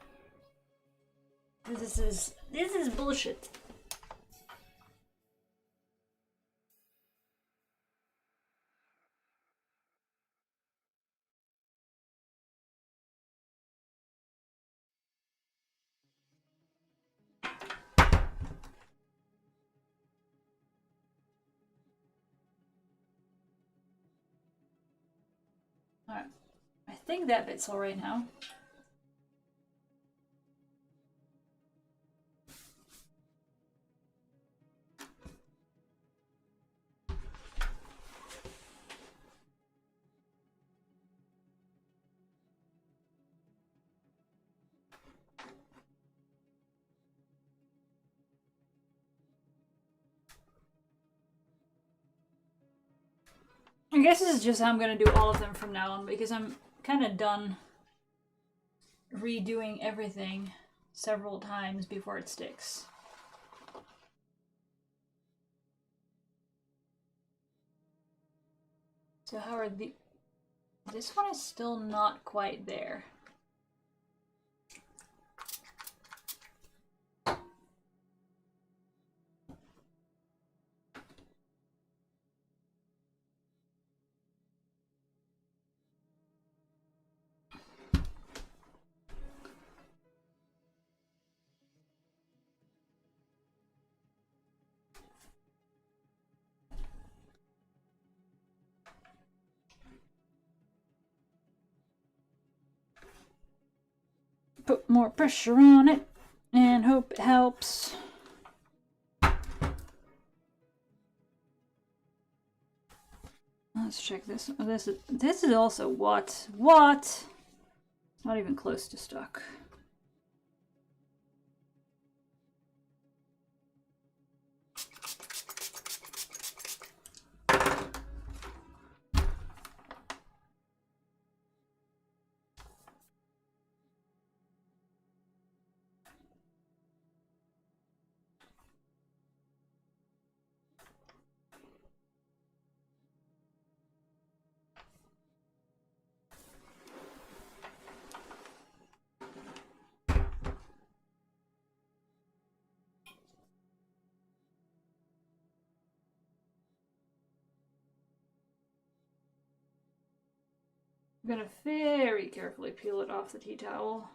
This is bullshit. Alright. I think that bit's all right now. I guess this is just how I'm gonna do all of them from now on, because I'm kind of done redoing everything several times before it sticks. So how are the... This one is still not quite there. Put more pressure on it and hope it helps. Let's check this. Oh, this is also what? What? Not even close to stuck. I'm gonna very carefully peel it off the tea towel.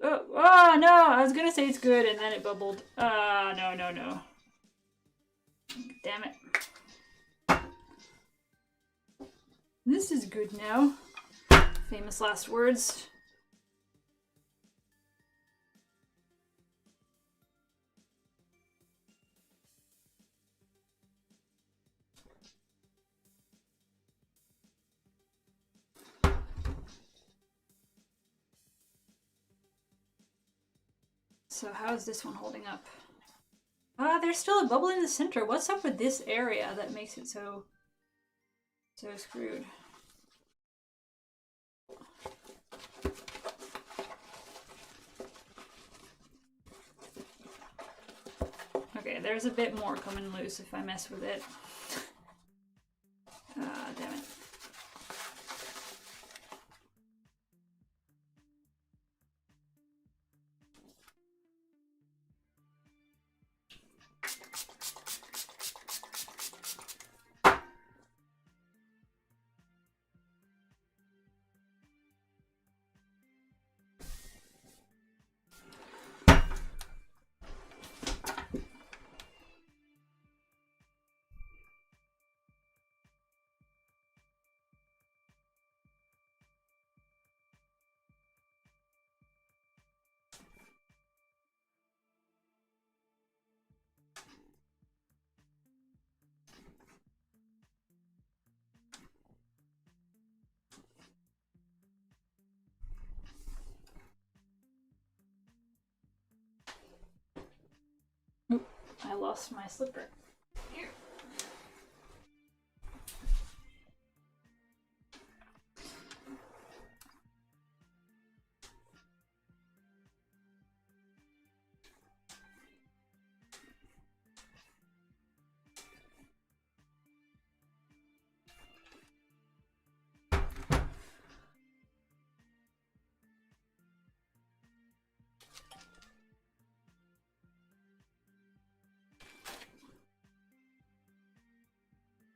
Oh no, I was gonna say it's good and then it bubbled. No. Damn it. This is good now. Famous last words. So how is this one holding up? Ah, there's still a bubble in the center. What's up with this area that makes it so screwed? Okay, there's a bit more coming loose if I mess with it. Ah, damn it. Oop, I lost my slipper. Here.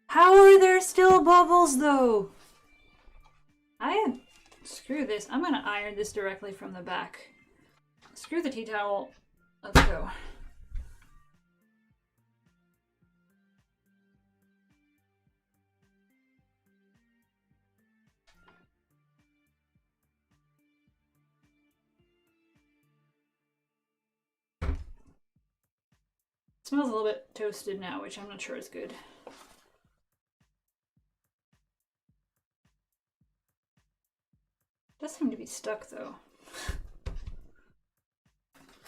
How are there still bubbles though? Screw this. I'm gonna iron this directly from the back. Screw the tea towel. Let's go. It smells a little bit toasted now, which I'm not sure is good. Does seem to be stuck though.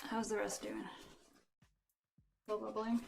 How's the rest doing? Still bubbling?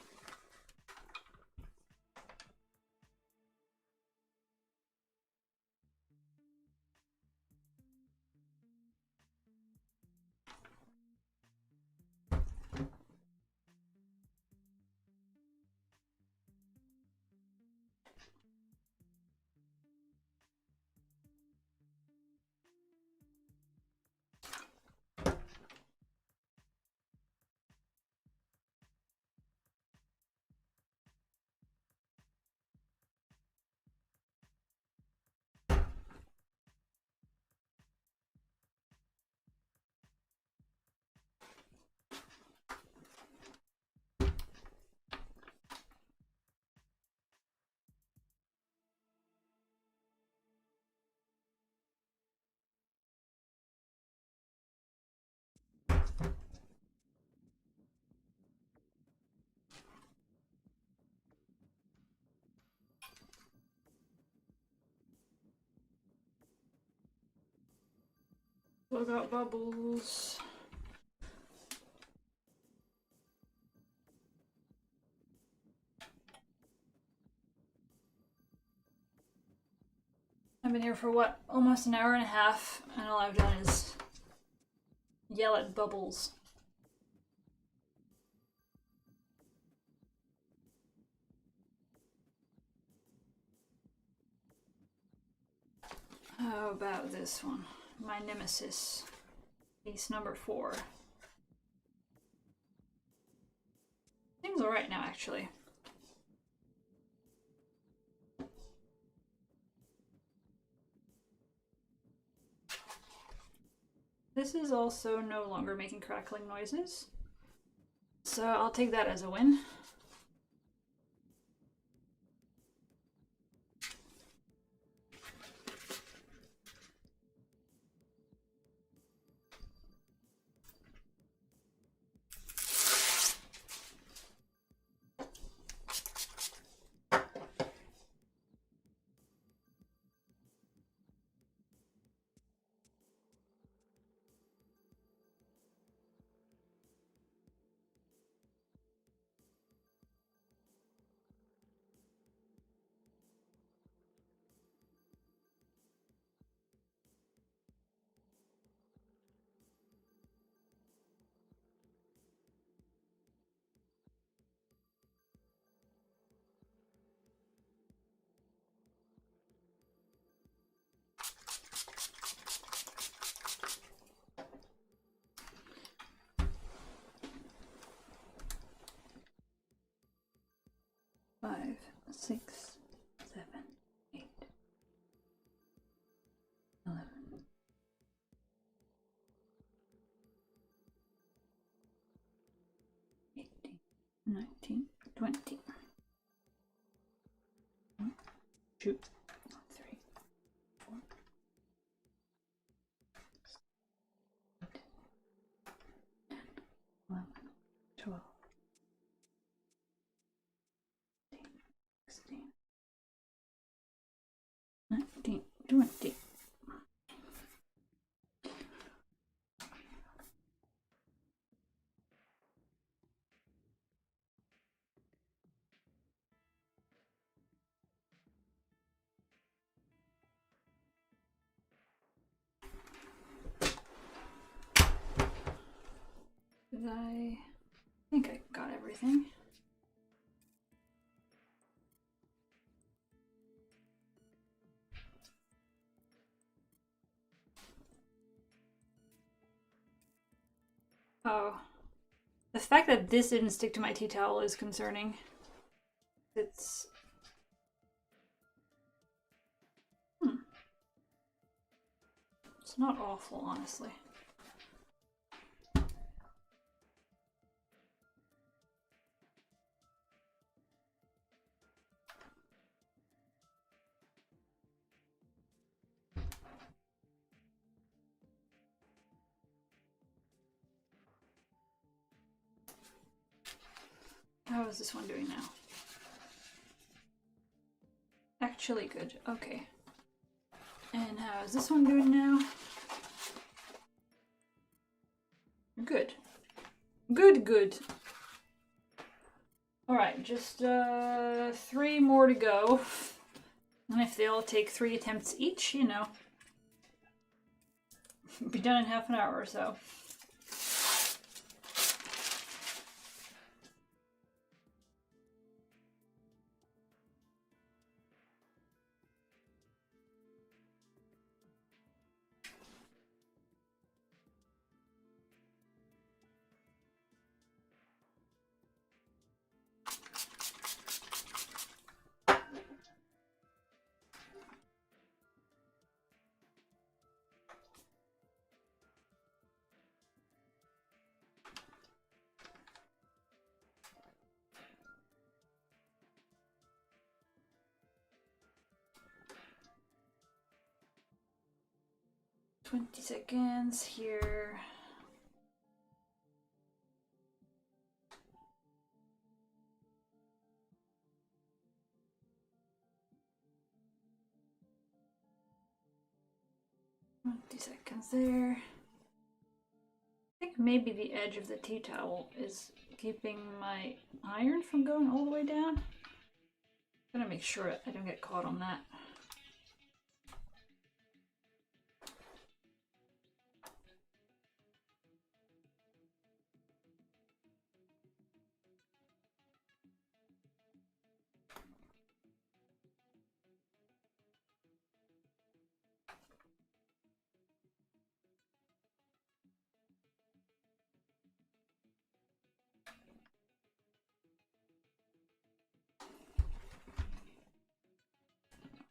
Still got bubbles. I've been here for what, almost an hour and a half, and all I've done is yell at bubbles. How about this one? My nemesis. Piece number 4. Seems alright now, actually. This is also no longer making crackling noises, so I'll take that as a win. 5, 6, 7, 8, 11. 18, 19, 20. Shoot. 3, 4, 8, 10, 11, 12, 16, 19, 20. I think I got everything. Oh. The fact that this didn't stick to my tea towel is concerning. It's... It's not awful, honestly. How is this one doing now? Actually good. Okay. And how is this one doing now? Good. Good, good. Alright, just 3 more to go. And if they all take 3 attempts each, you know, be done in half an hour or so. $20 seconds here. $20 there. I think maybe the edge of the tea towel is keeping my iron from going all the way down. I'm gonna make sure I don't get caught on that.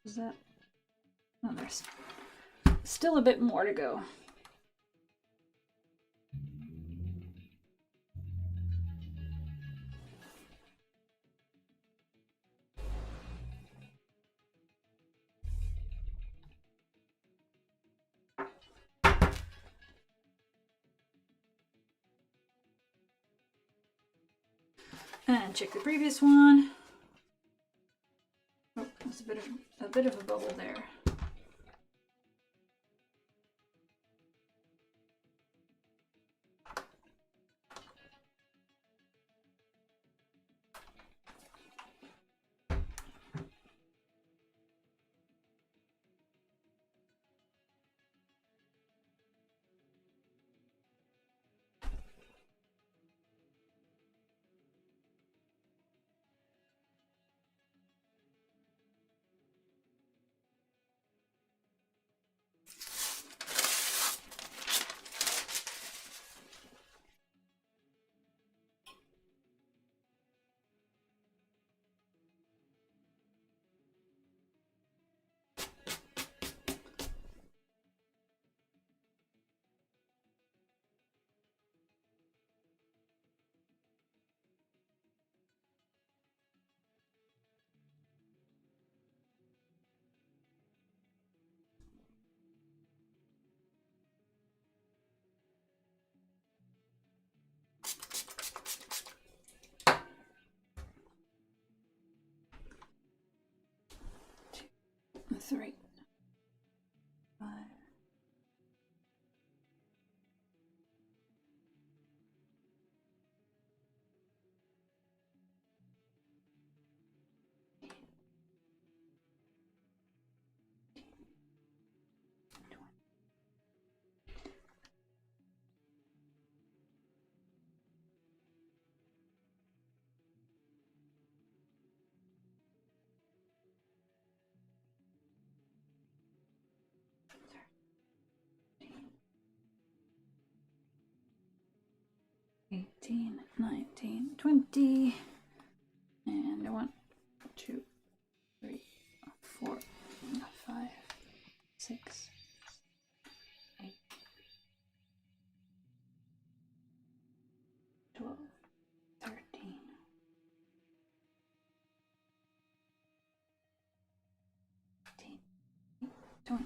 Is that? Oh, there's still a bit more to go. And check the previous one. Oh, there's a bit of a bubble there. 3, 5. $18, $19, $20, and 1, 2, 3, 4, 5, 6, 8, 12, 13, 15, 20.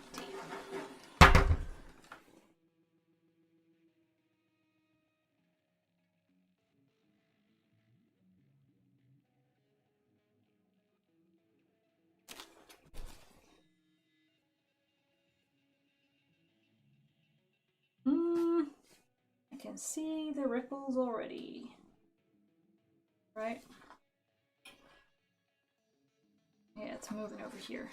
I can see the ripples already. Right? Yeah, it's moving over here.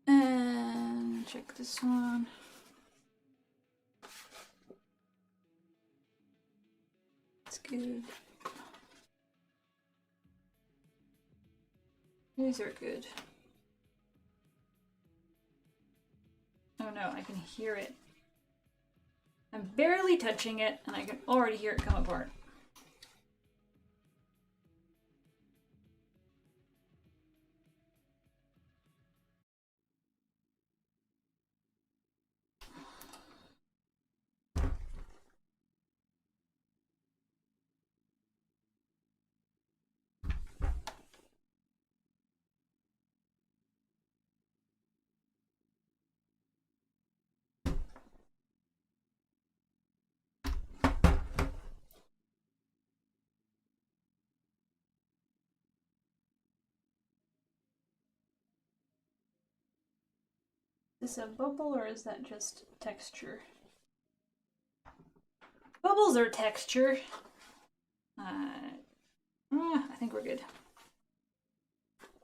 And check this one. It's good. These are good. Oh no, I can hear it. I'm barely touching it, and I can already hear it come apart. Is this a bubble or is that just texture? Bubbles are texture. I think we're good.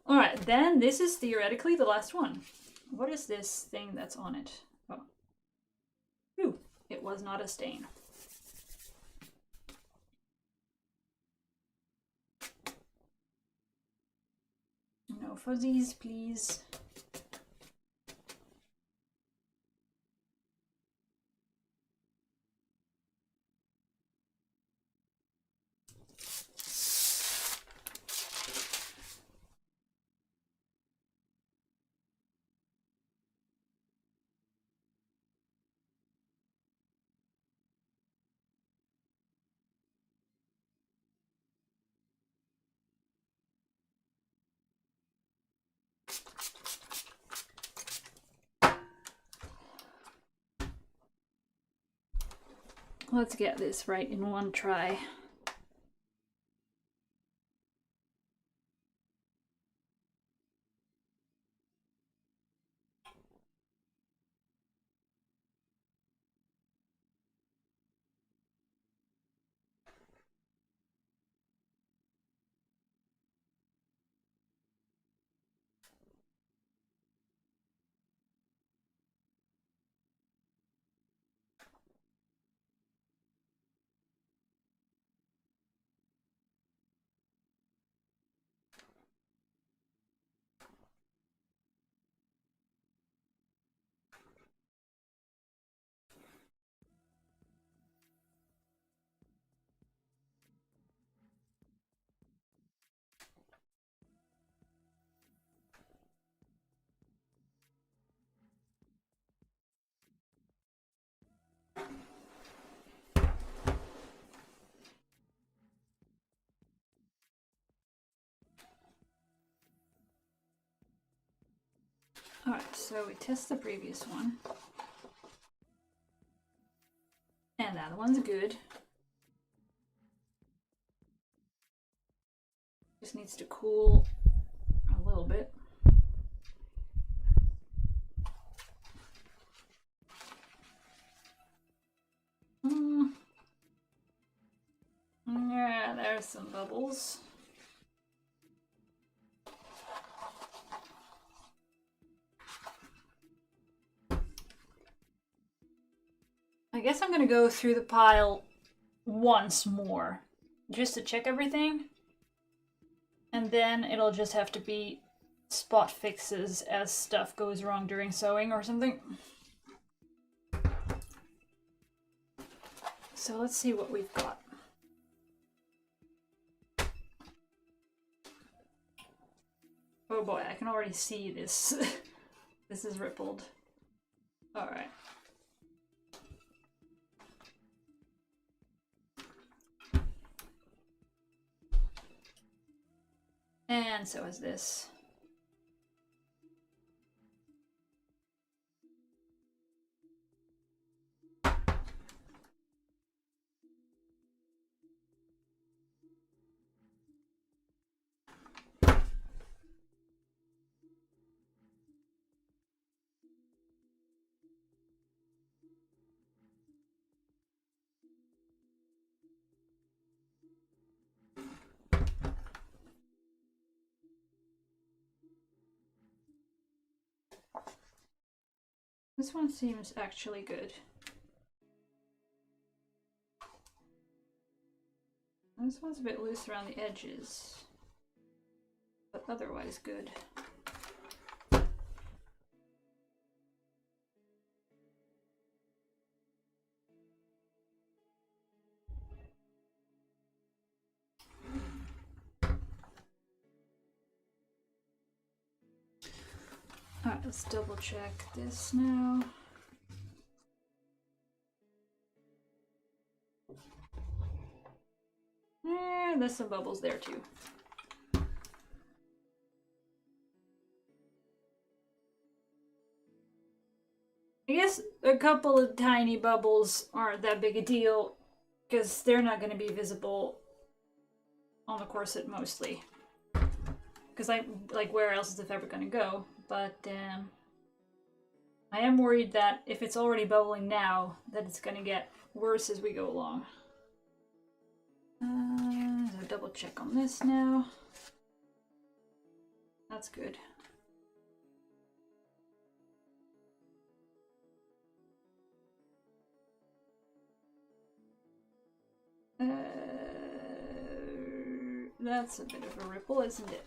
Alright, then this is theoretically the last one. What is this thing that's on it? Oh. Ooh, it was not a stain. No fuzzies, please. Let's get this right in one try. Alright, so we test the previous one. And that one's good. Just needs to cool a little bit. Yeah, there's some bubbles. I guess I'm gonna go through the pile once more, just to check everything. And then it'll just have to be spot fixes as stuff goes wrong during sewing or something. So let's see what we've got. Oh boy, I can already see this. This is rippled. Alright. And so is this. This one seems actually good. This one's a bit loose around the edges, but otherwise good. Alright, let's double check this now. There's some bubbles there too. I guess a couple of tiny bubbles aren't that big a deal because they're not going to be visible on the corset mostly. Because where else is the fabric going to go? But I am worried that if it's already bubbling now, that it's going to get worse as we go along. So double check on this now. That's good. That's a bit of a ripple, isn't it?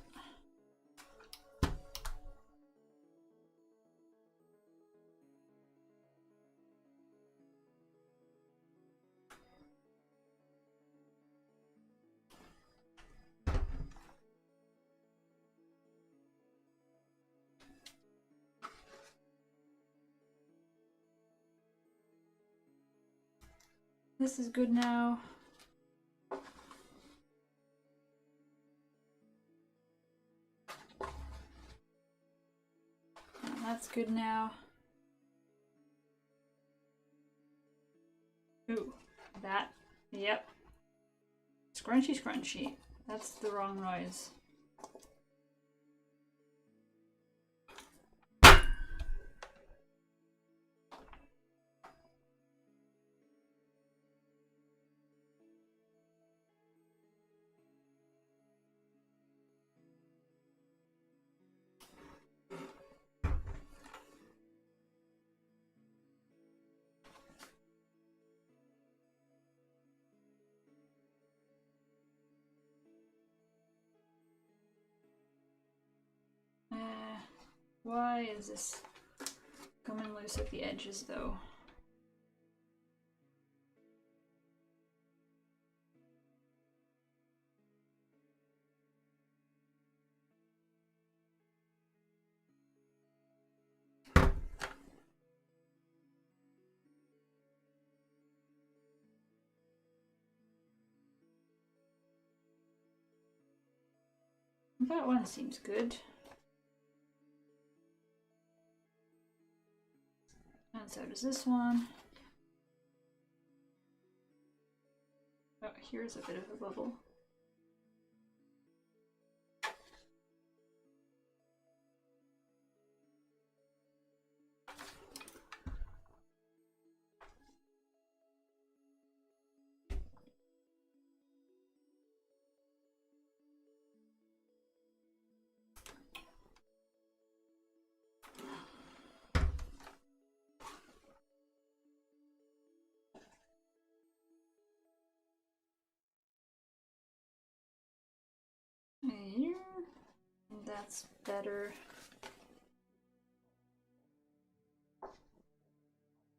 This is good now. That's good now. Ooh, that, yep. Scrunchy, scrunchy. That's the wrong noise. Why is this coming loose at the edges though? That one seems good. And so does this one. Oh, here's a bit of a bubble. Here. And that's better.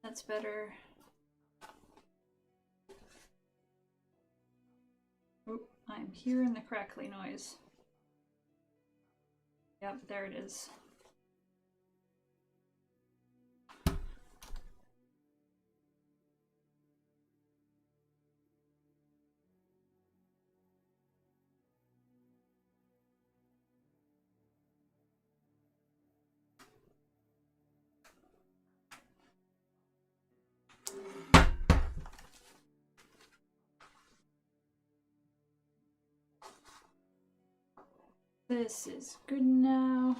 That's better. Oop, I'm hearing the crackly noise. Yep, there it is. This is good now.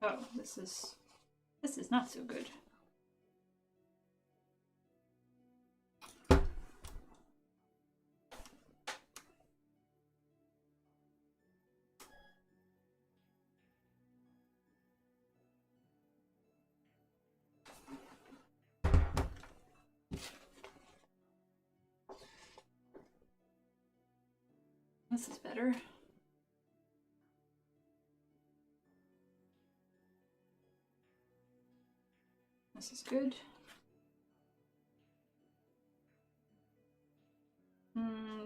Oh, this is not so good. This is better. This is good.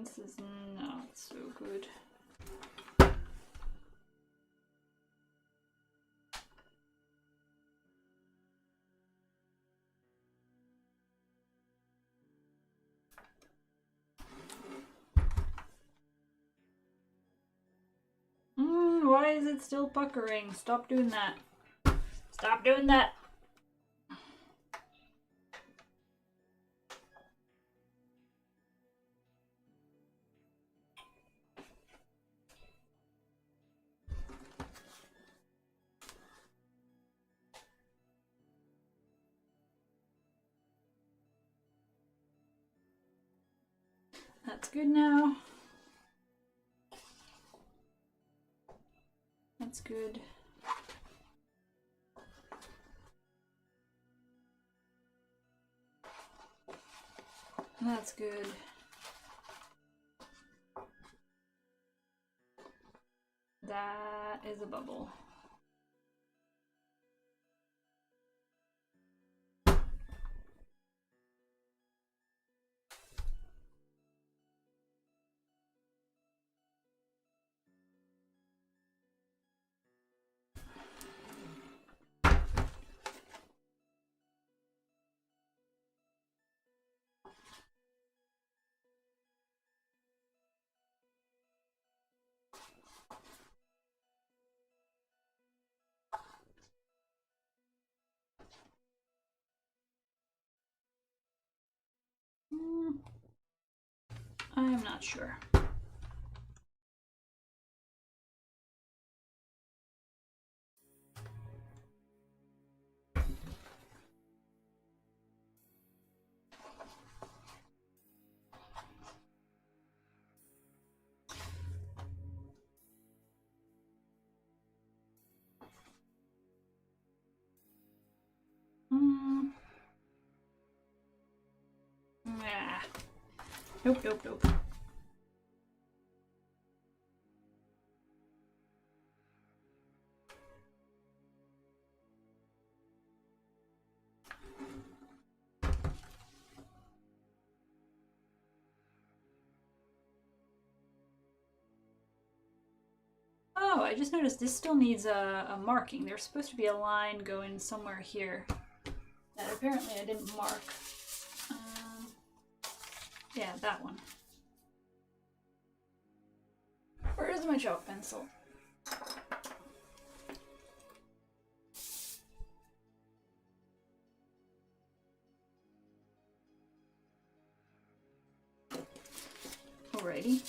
This is not so good. Why is it still puckering? Stop doing that. Stop doing that. That's good now. That's good. That's good. That is a bubble. I am not sure. Nope, nope, nope. Oh, I just noticed this still needs a marking. There's supposed to be a line going somewhere here that apparently I didn't mark. Yeah, that one. Where is my chalk pencil? Alrighty.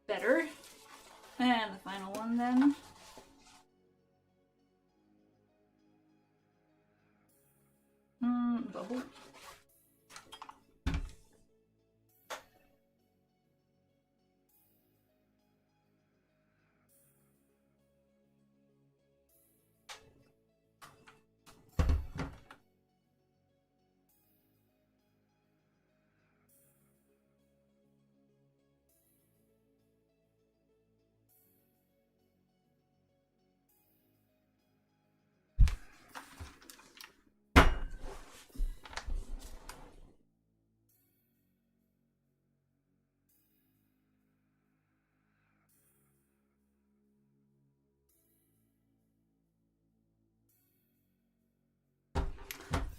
Better. And the final one then. Bubble.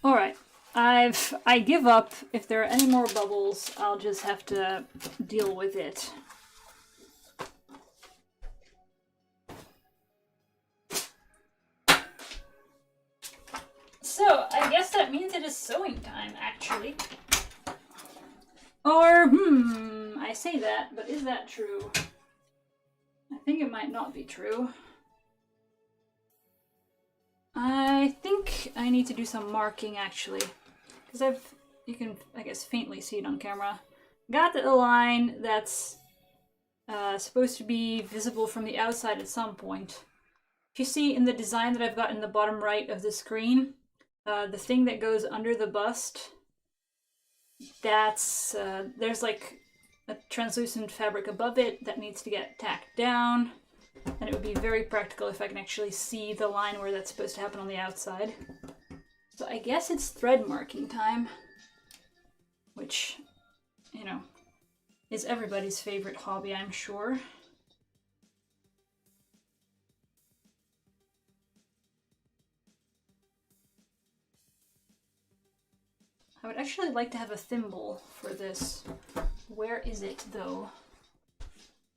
Alright, I give up. If there are any more bubbles, I'll just have to deal with it. So, I guess that means it is sewing time, actually. Or, I say that, but is that true? I think it might not be true. I think I need to do some marking, actually. Because you can, I guess, faintly see it on camera. Got the line that's supposed to be visible from the outside at some point. If you see in the design that I've got in the bottom right of the screen, the thing that goes under the bust, that's, there's like a translucent fabric above it that needs to get tacked down. And it would be very practical if I can actually see the line where that's supposed to happen on the outside. So I guess it's thread marking time, which, you know, is everybody's favorite hobby, I'm sure. I would actually like to have a thimble for this. Where is it, though? I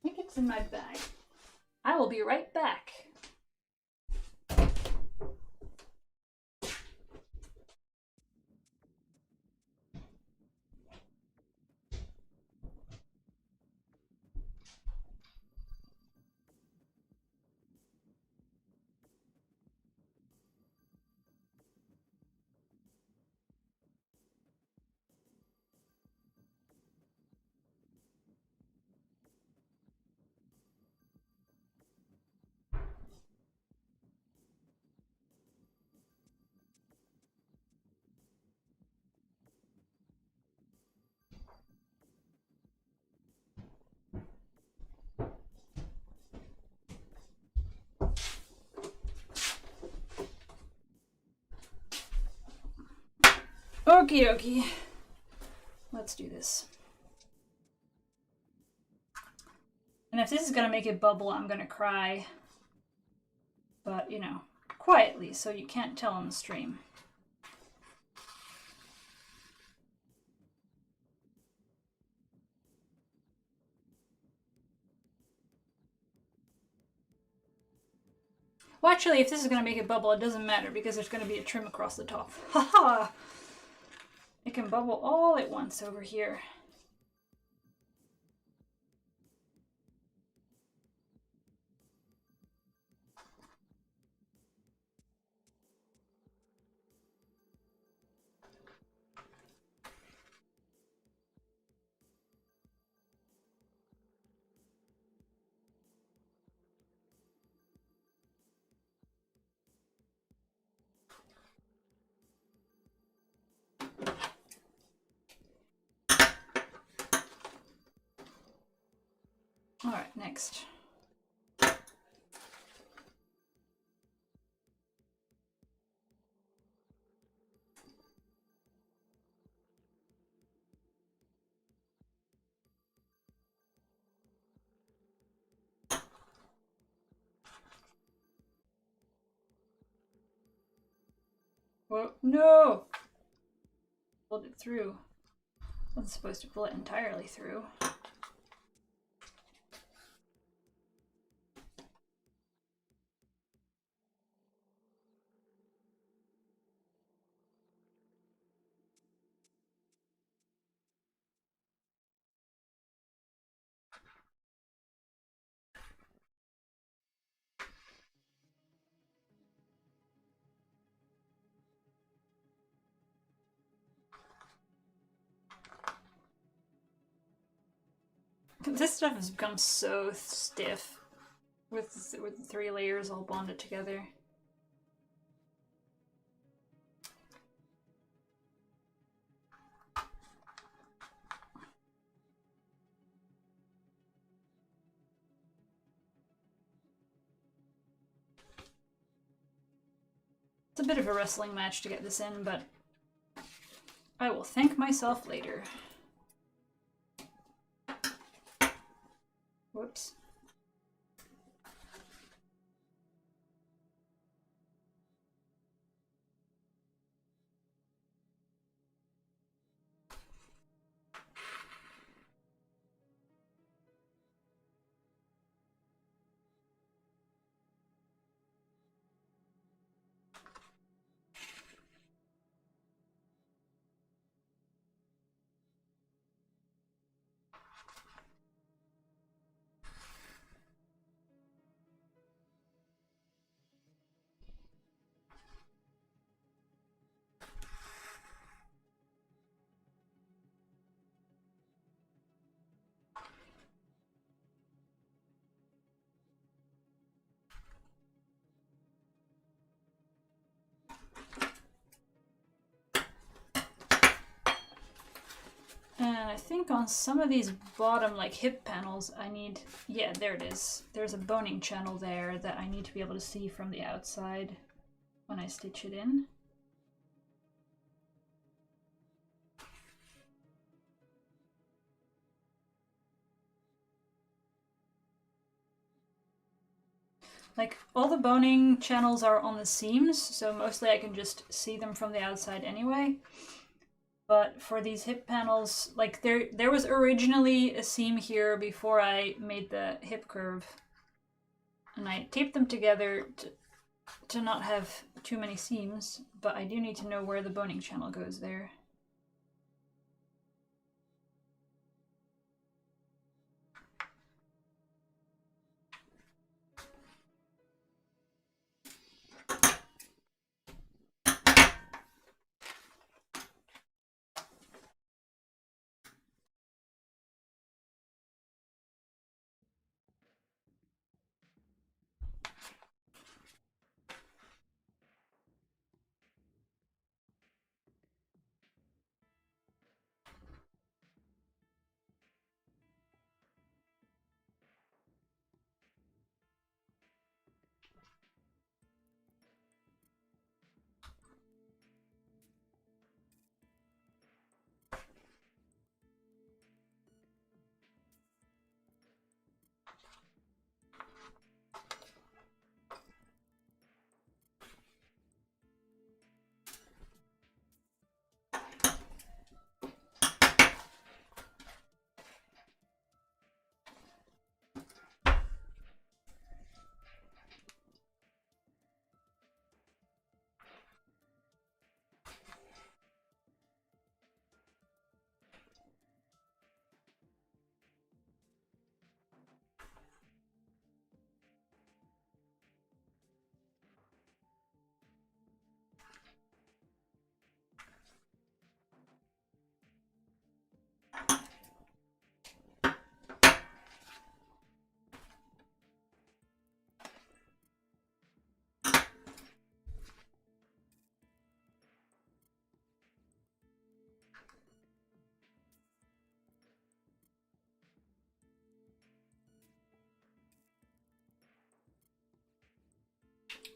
think it's in my bag. I will be right back. Okie dokie. Let's do this. And if this is gonna make it bubble, I'm gonna cry. But, you know, quietly, so you can't tell on the stream. Well, actually, if this is gonna make it bubble, it doesn't matter because there's gonna be a trim across the top. Haha! It can bubble all at once over here. Alright, next. Whoa, no! Pulled it through. Wasn't supposed to pull it entirely through. This stuff has become so stiff with 3 layers all bonded together. It's a bit of a wrestling match to get this in, but I will thank myself later. Whoops. And I think on some of these bottom, like, hip panels, I need... Yeah, there it is. There's a boning channel there that I need to be able to see from the outside when I stitch it in. Like, all the boning channels are on the seams, so mostly I can just see them from the outside anyway. But for these hip panels, like, there was originally a seam here before I made the hip curve. And I taped them together to not have too many seams, but I do need to know where the boning channel goes there.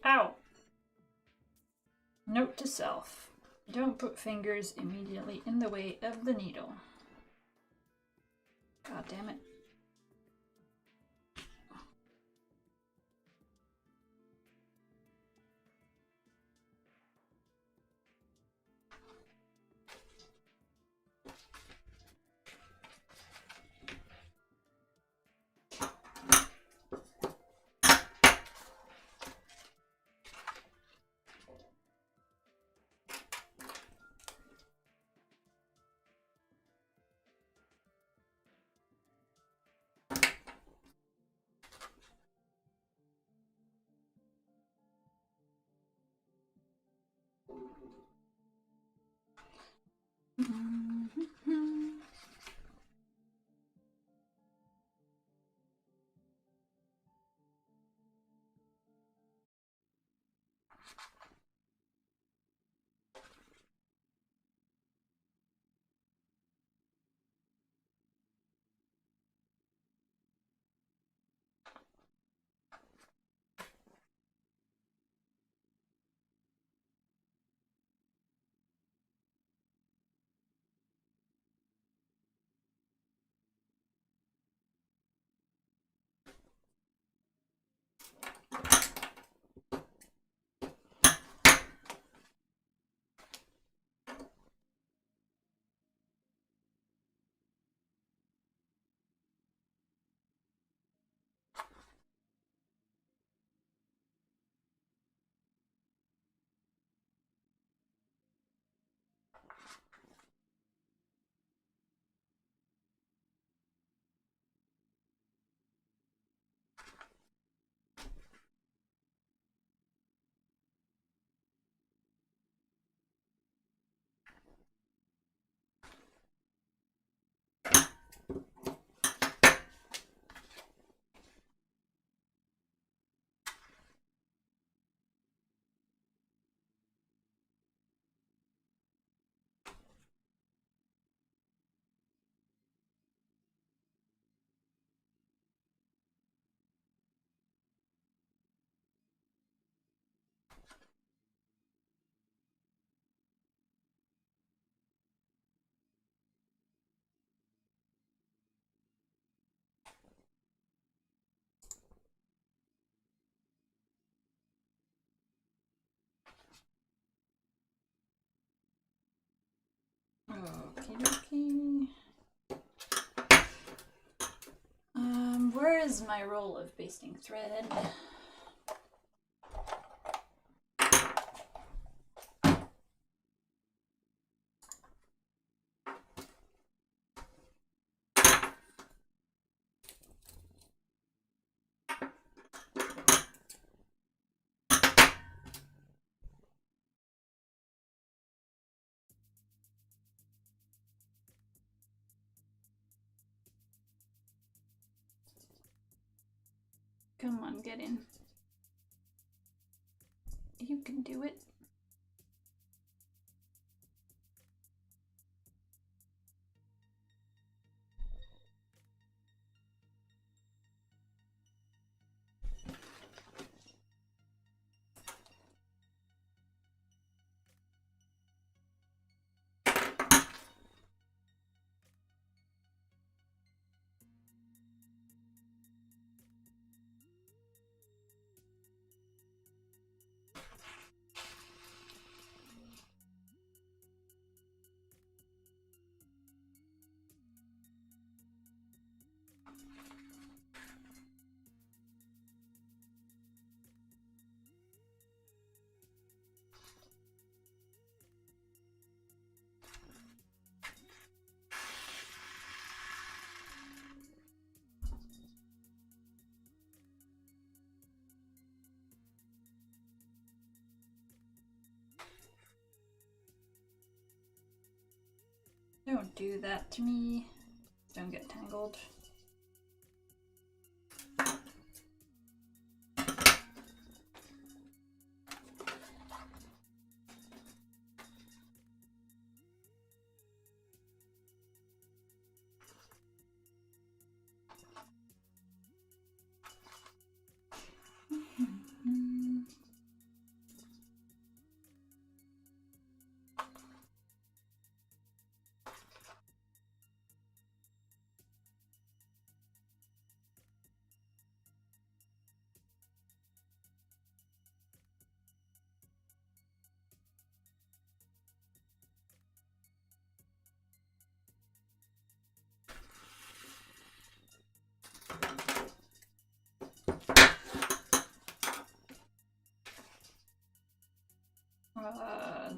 Ow! Note to self. Don't put fingers immediately in the way of the needle. God damn it. Okie dokie. Where is my roll of basting thread? Come on, get in. You can do it. Don't do that to me. Don't get tangled.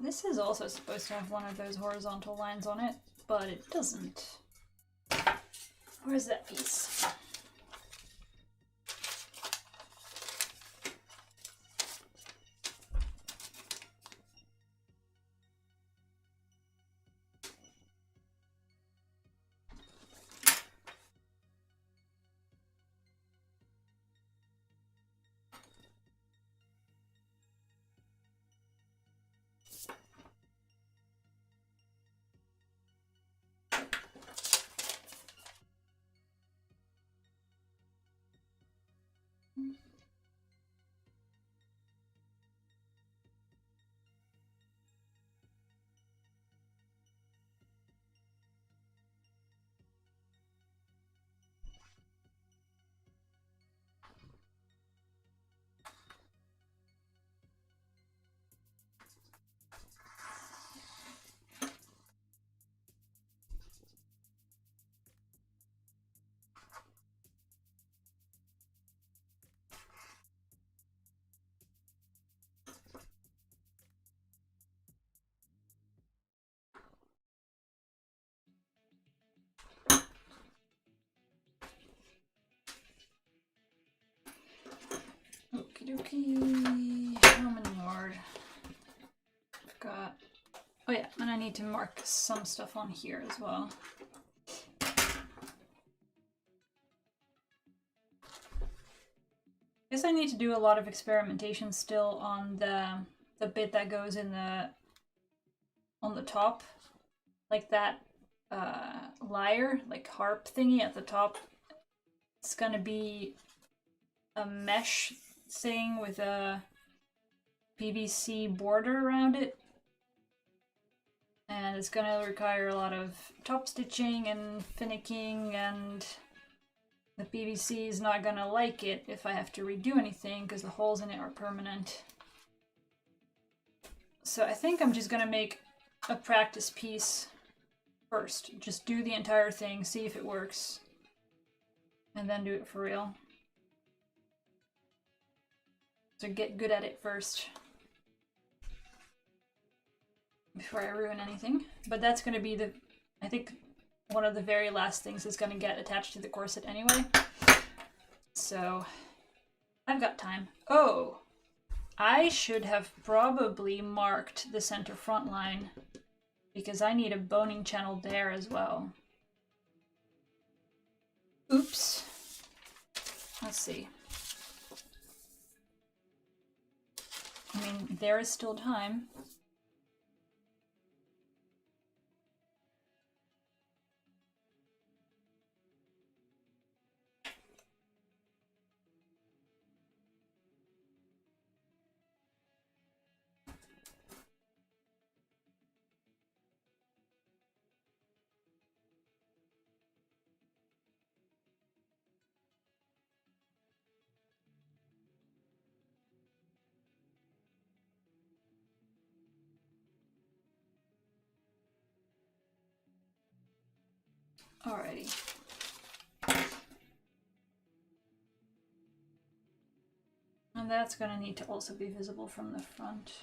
This is also supposed to have one of those horizontal lines on it, but it doesn't. Where's that piece? Okie dokie. How many more? Forgot. Oh yeah, and I need to mark some stuff on here as well. Guess I need to do a lot of experimentation still on the bit that goes in on the top, like that lyre, like harp thingy at the top. It's gonna be a mesh thing with a PVC border around it, and it's gonna require a lot of top stitching and finicking, and the PVC is not gonna like it if I have to redo anything because the holes in it are permanent. So I think I'm just gonna make a practice piece first. Just do the entire thing, see if it works, and then do it for real. So get good at it first before I ruin anything. But that's going to be the, I think, one of the very last things is going to get attached to the corset anyway. So I've got time. Oh, I should have probably marked the center front line because I need a boning channel there as well. Oops. Let's see. I mean, there is still time. Alrighty. And that's going to need to also be visible from the front.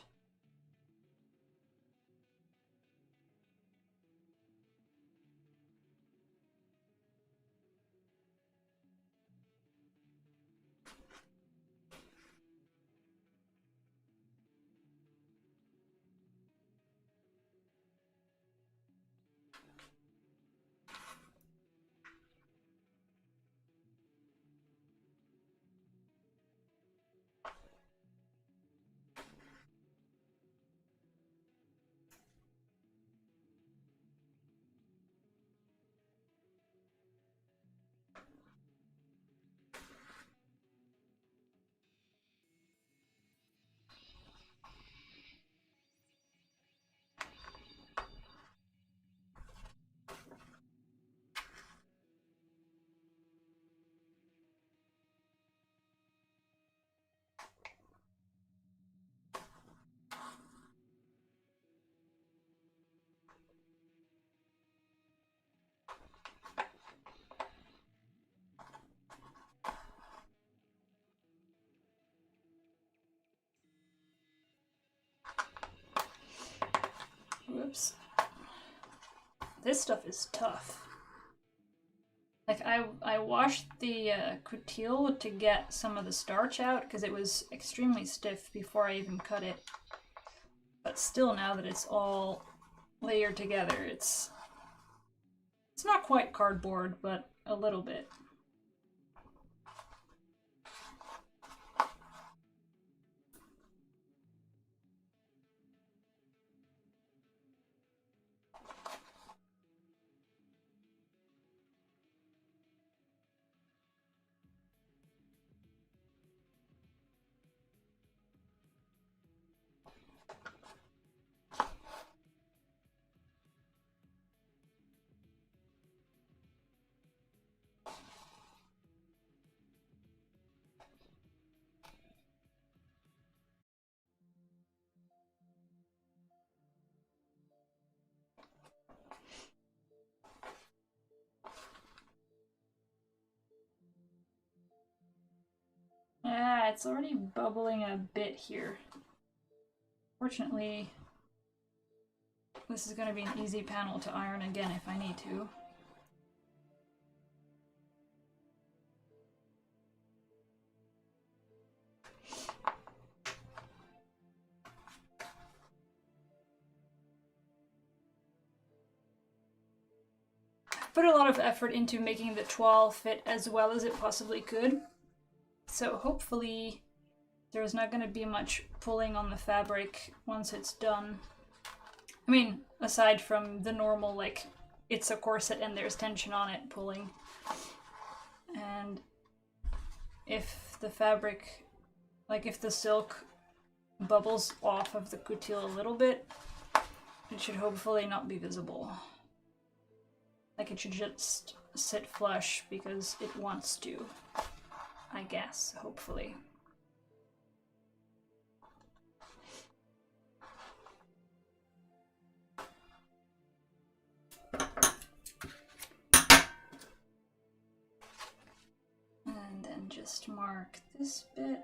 Whoops. This stuff is tough. Like, I washed the coutil to get some of the starch out because it was extremely stiff before I even cut it. But still, now that it's all layered together, it's not quite cardboard, but a little bit. Yeah, it's already bubbling a bit here. Fortunately, this is going to be an easy panel to iron again if I need to. Put a lot of effort into making the toile fit as well as it possibly could. So hopefully there's not going to be much pulling on the fabric once it's done. I mean, aside from the normal, like, it's a corset and there's tension on it pulling. And if the fabric, like if the silk bubbles off of the coutil a little bit, it should hopefully not be visible. Like, it should just sit flush because it wants to, I guess, hopefully. just mark this bit.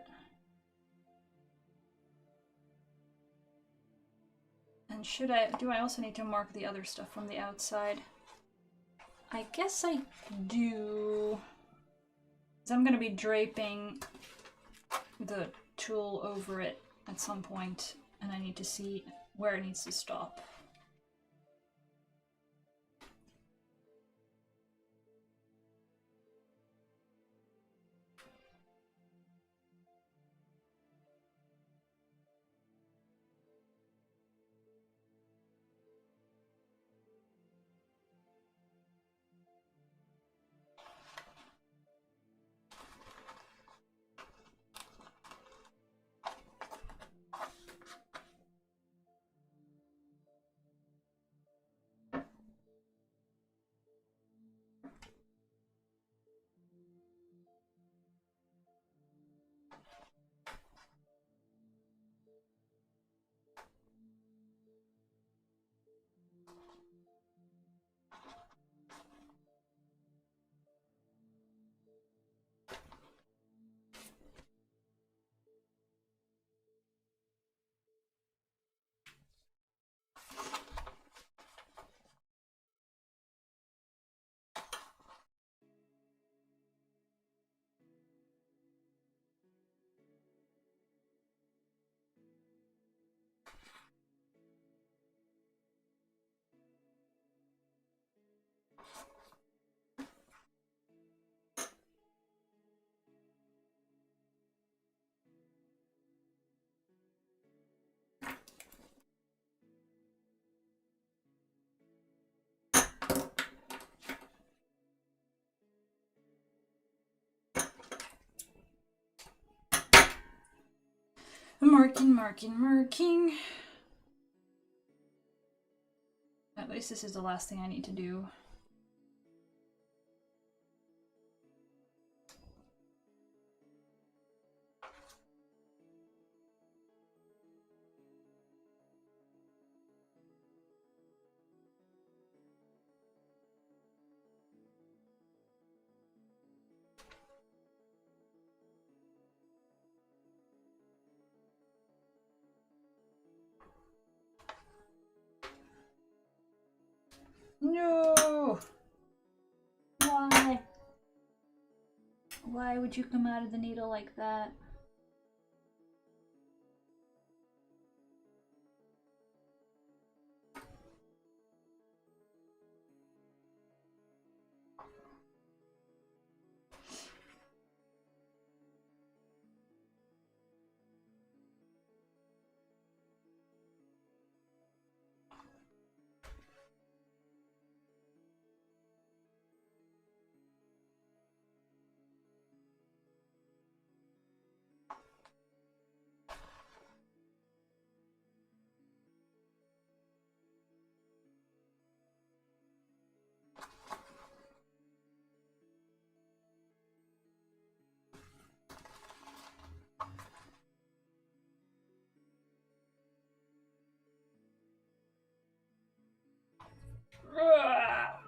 And do I also need to mark the other stuff from the outside? I guess I do. Because I'm going to be draping the tool over it at some point, and I need to see where it needs to stop. Marking. At least this is the last thing I need to do. No! Why? Why would you come out of the needle like that?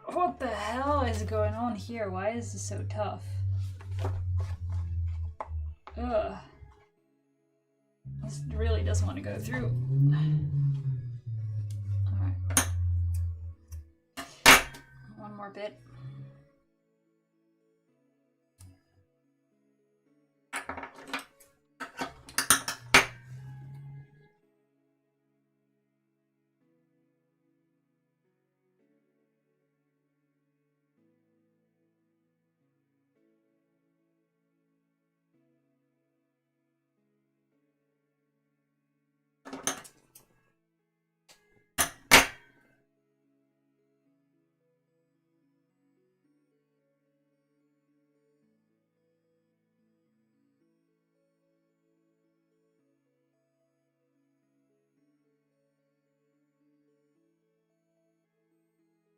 What the hell is going on here? Why is this so tough? Ugh. This really doesn't want to go through. Alright. One more bit.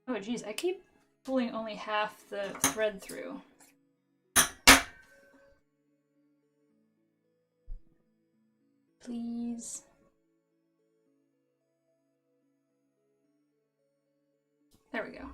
Oh geez, I keep pulling only half the thread through. Please. There we go.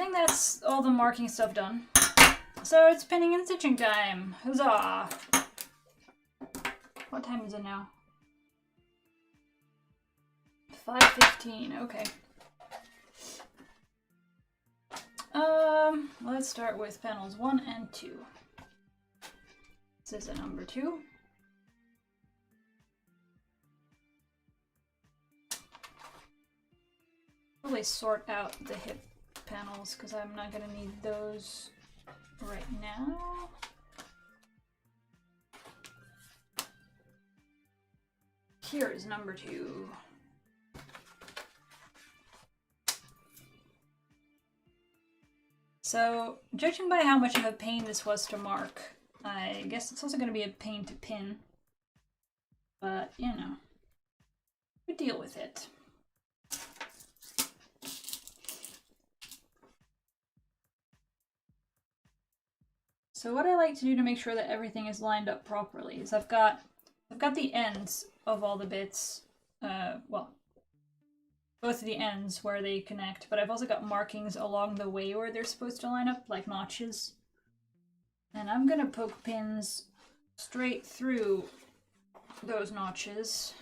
think that's all the marking stuff done. So it's pinning and stitching time. Huzzah! What time is it now? 5:15. Okay. Let's start with panels 1 and 2. This is a number 2. Really sort out the hip panels because I'm not going to need those right now. Here is number 2. So, judging by how much of a pain this was to mark, I guess it's also going to be a pain to pin. But, you know, we deal with it. So what I like to do to make sure that everything is lined up properly is I've got the ends of all the bits, well, both of the ends where they connect, but I've also got markings along the way where they're supposed to line up, like notches. And I'm gonna poke pins straight through those notches.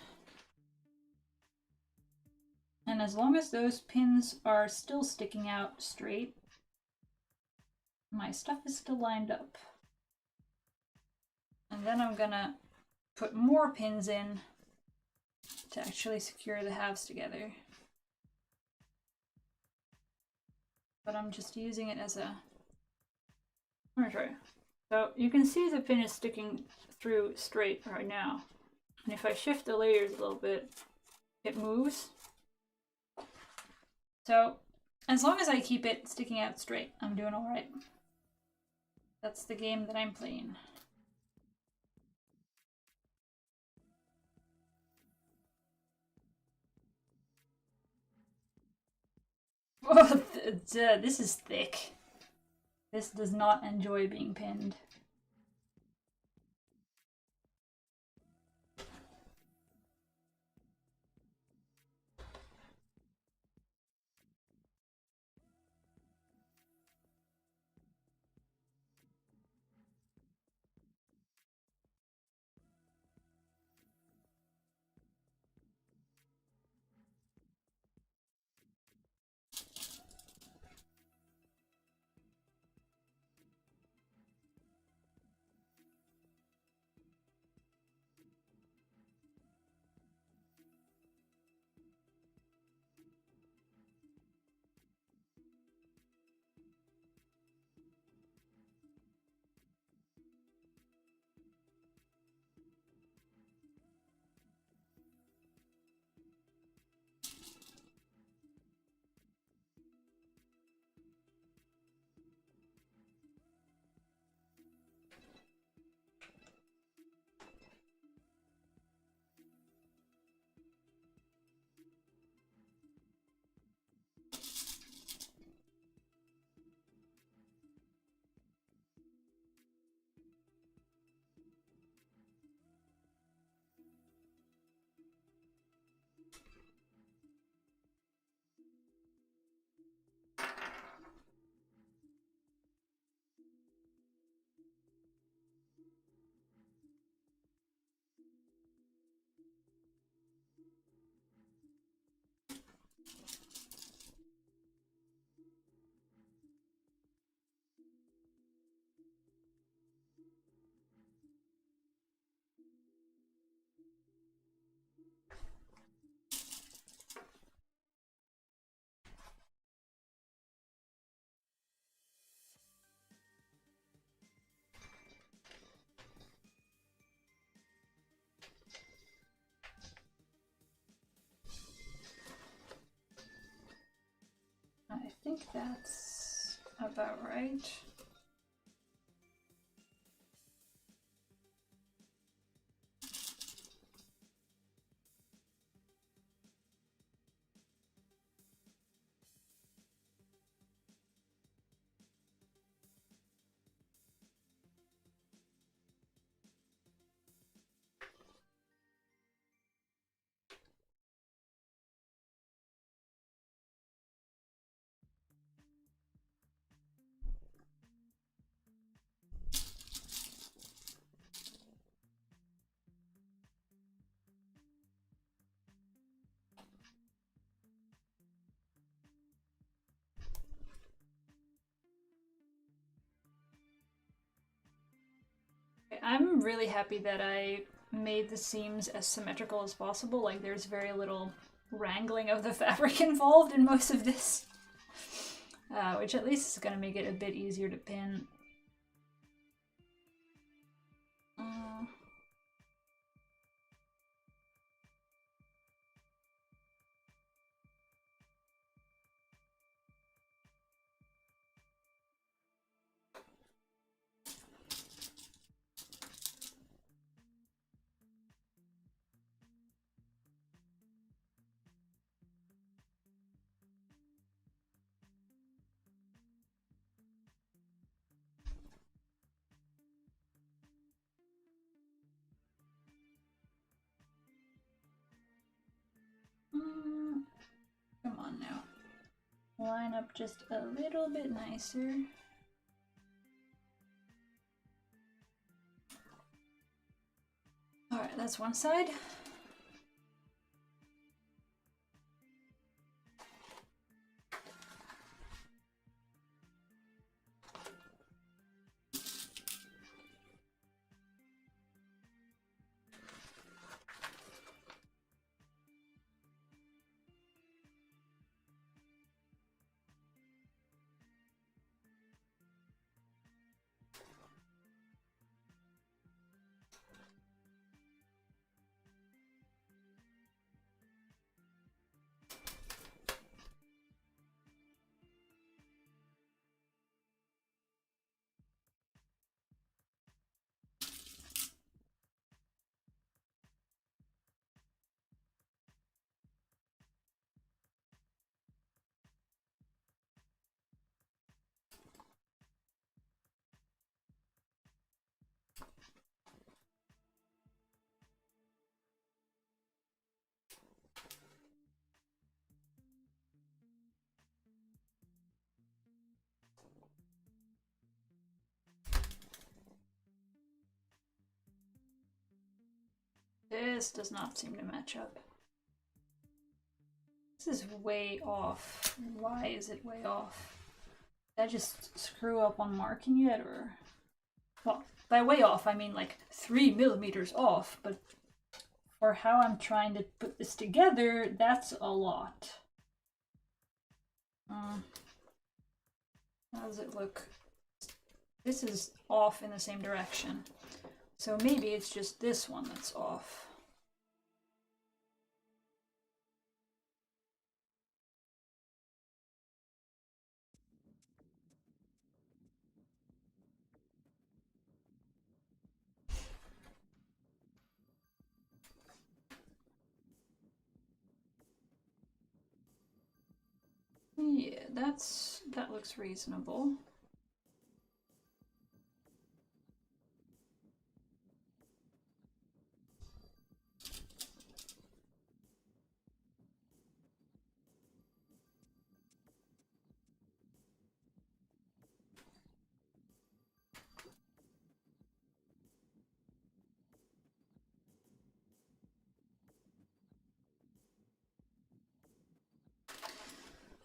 And as long as those pins are still sticking out straight, my stuff is still lined up. And then I'm gonna put more pins in to actually secure the halves together. But I'm just using it as a... I'm gonna try. So you can see the pin is sticking through straight right now. And if I shift the layers a little bit, it moves. So as long as I keep it sticking out straight, I'm doing all right. That's the game that I'm playing. Oh, this is thick. This does not enjoy being pinned. I think that's about right. I'm really happy that I made the seams as symmetrical as possible. Like, there's very little wrangling of the fabric involved in most of this. Which at least is going to make it a bit easier to pin. Come on now. Line up just a little bit nicer. Alright, that's one side. This does not seem to match up. This is way off. Why is it way off? Did I just screw up on marking it, or... Well, by way off, I mean like 3 millimeters off, but for how I'm trying to put this together, that's a lot. How does it look? This is off in the same direction. So maybe it's just this one that's off. Yeah, that looks reasonable.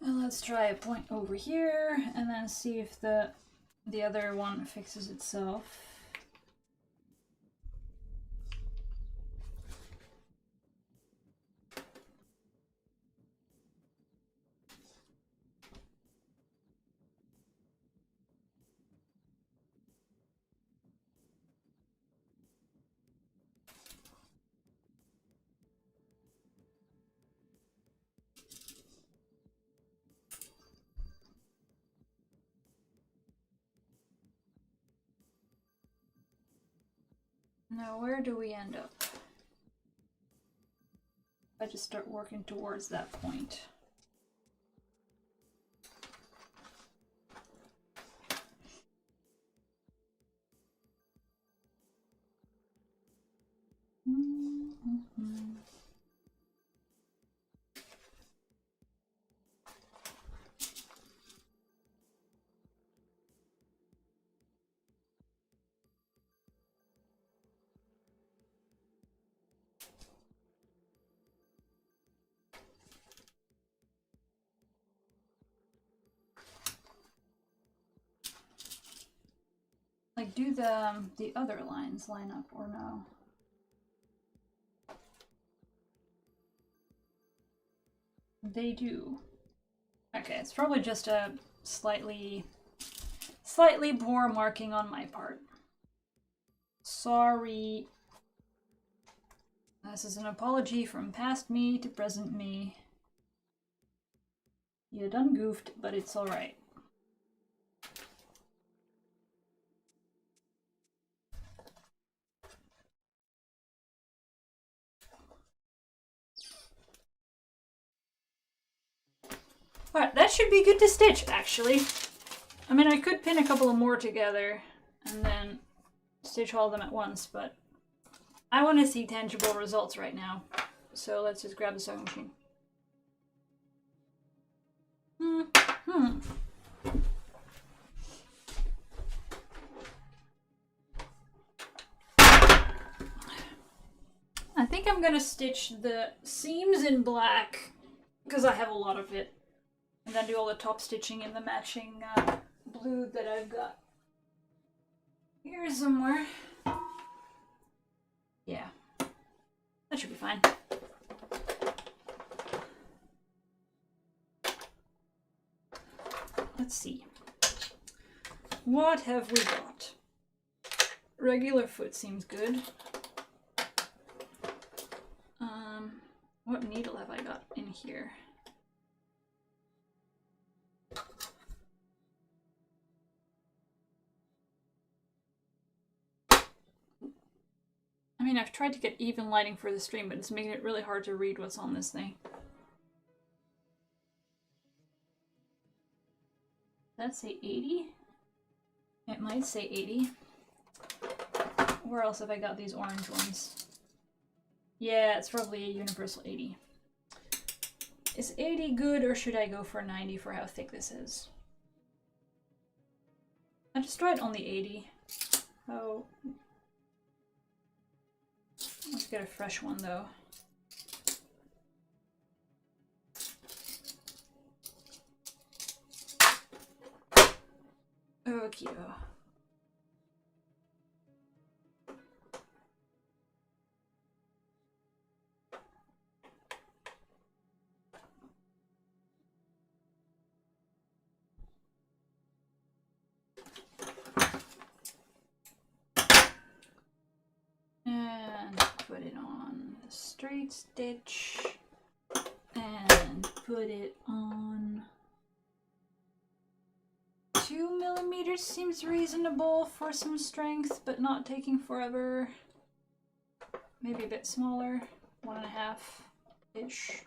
And let's try a point over here and then see if the other one fixes itself. Now, where do we end up? I just start working towards that point. do the other lines line up or no? They do. Okay, it's probably just a slightly poor marking on my part. Sorry. This is an apology from past me to present me. You done goofed, but it's alright. Alright, that should be good to stitch, actually. I mean, I could pin a couple of more together and then stitch all of them at once, but I want to see tangible results right now. So let's just grab the sewing machine. I think I'm gonna stitch the seams in black because I have a lot of it, and then do all the top stitching in the matching blue that I've got here somewhere. Yeah, that should be fine. Let's see. What have we got? Regular foot seems good. What needle have I got in here? I mean, I've tried to get even lighting for the stream, but it's making it really hard to read what's on this thing. Does that say 80? It might say 80. Where else have I got these orange ones? Yeah, it's probably a universal 80. Is 80 good, or should I go for 90 for how thick this is? I just tried on the 80. Oh. Let's get a fresh one, though. Okie doke. And put it on the straight stitch. And put it on 2 millimeters seems reasonable for some strength, but not taking forever. Maybe a bit smaller, 1.5-ish.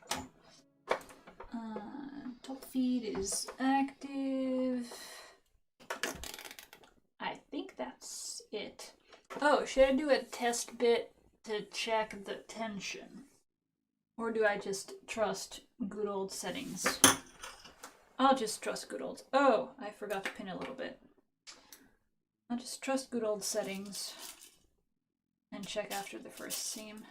Top feed is active. I think that's it. Oh, should I do a test bit to check the tension? Or do I just trust good old settings? I'll just trust good old... Oh, I forgot to pin a little bit. I'll just trust good old settings and check after the first seam.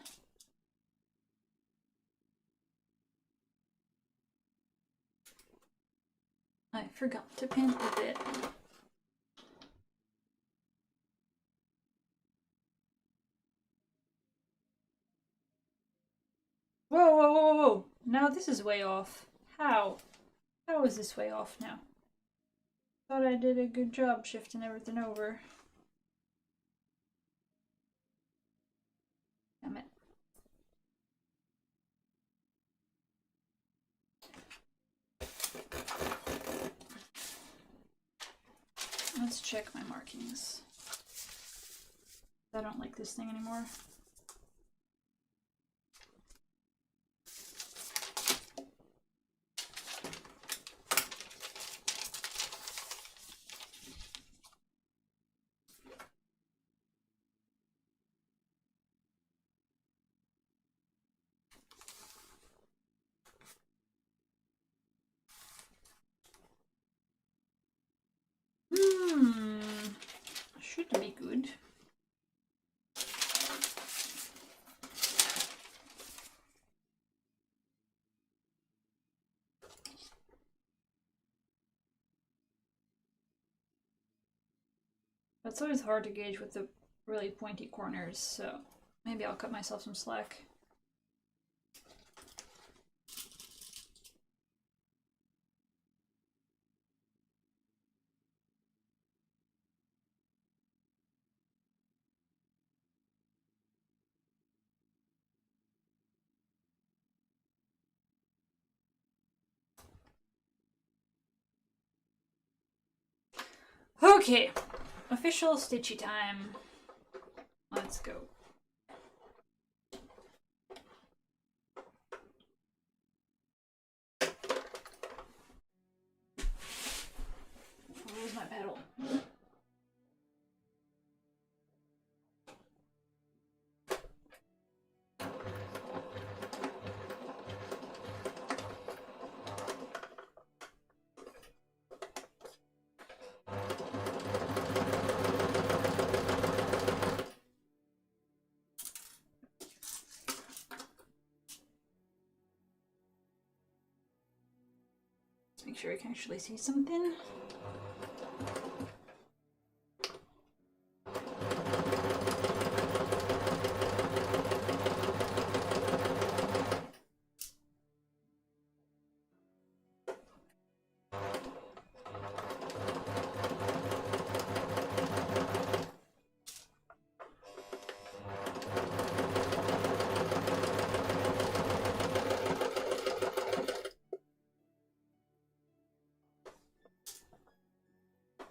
I forgot to pin a bit. Whoa, whoa, whoa, whoa! Now this is way off. How? How is this way off now? Thought I did a good job shifting everything over. Damn it. Let's check my markings. I don't like this thing anymore. Should be good. It's always hard to gauge with the really pointy corners, so maybe I'll cut myself some slack. Okay, official stitchy time. Let's go. Where's my pedal? Make sure I can actually see something.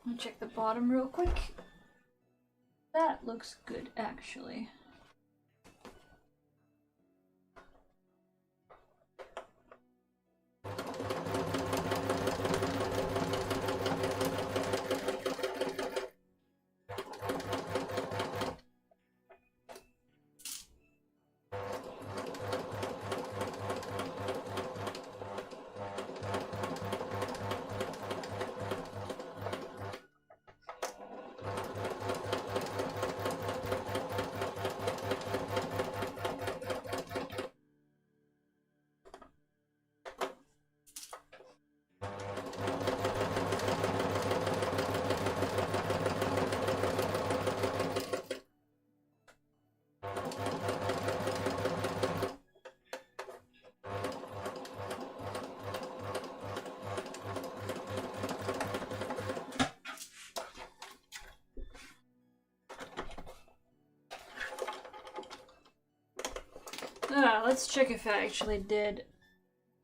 I'll check the bottom real quick. That looks good, actually. Let's check if I actually did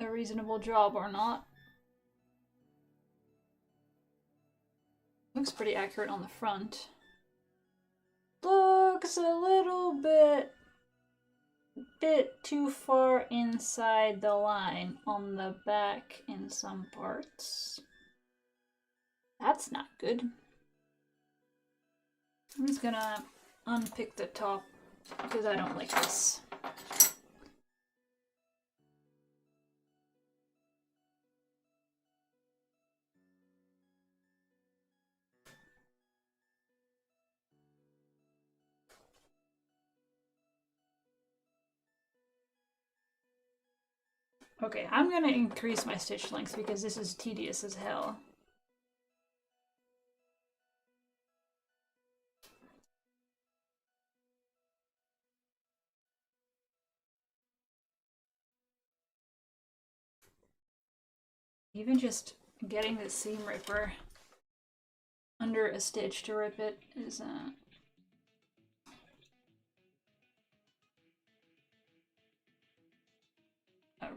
a reasonable job or not. Looks pretty accurate on the front. Looks a little bit too far inside the line on the back in some parts. That's not good. I'm just gonna unpick the top because I don't like this. Okay, I'm gonna increase my stitch length because this is tedious as hell. Even just getting the seam ripper under a stitch to rip it is a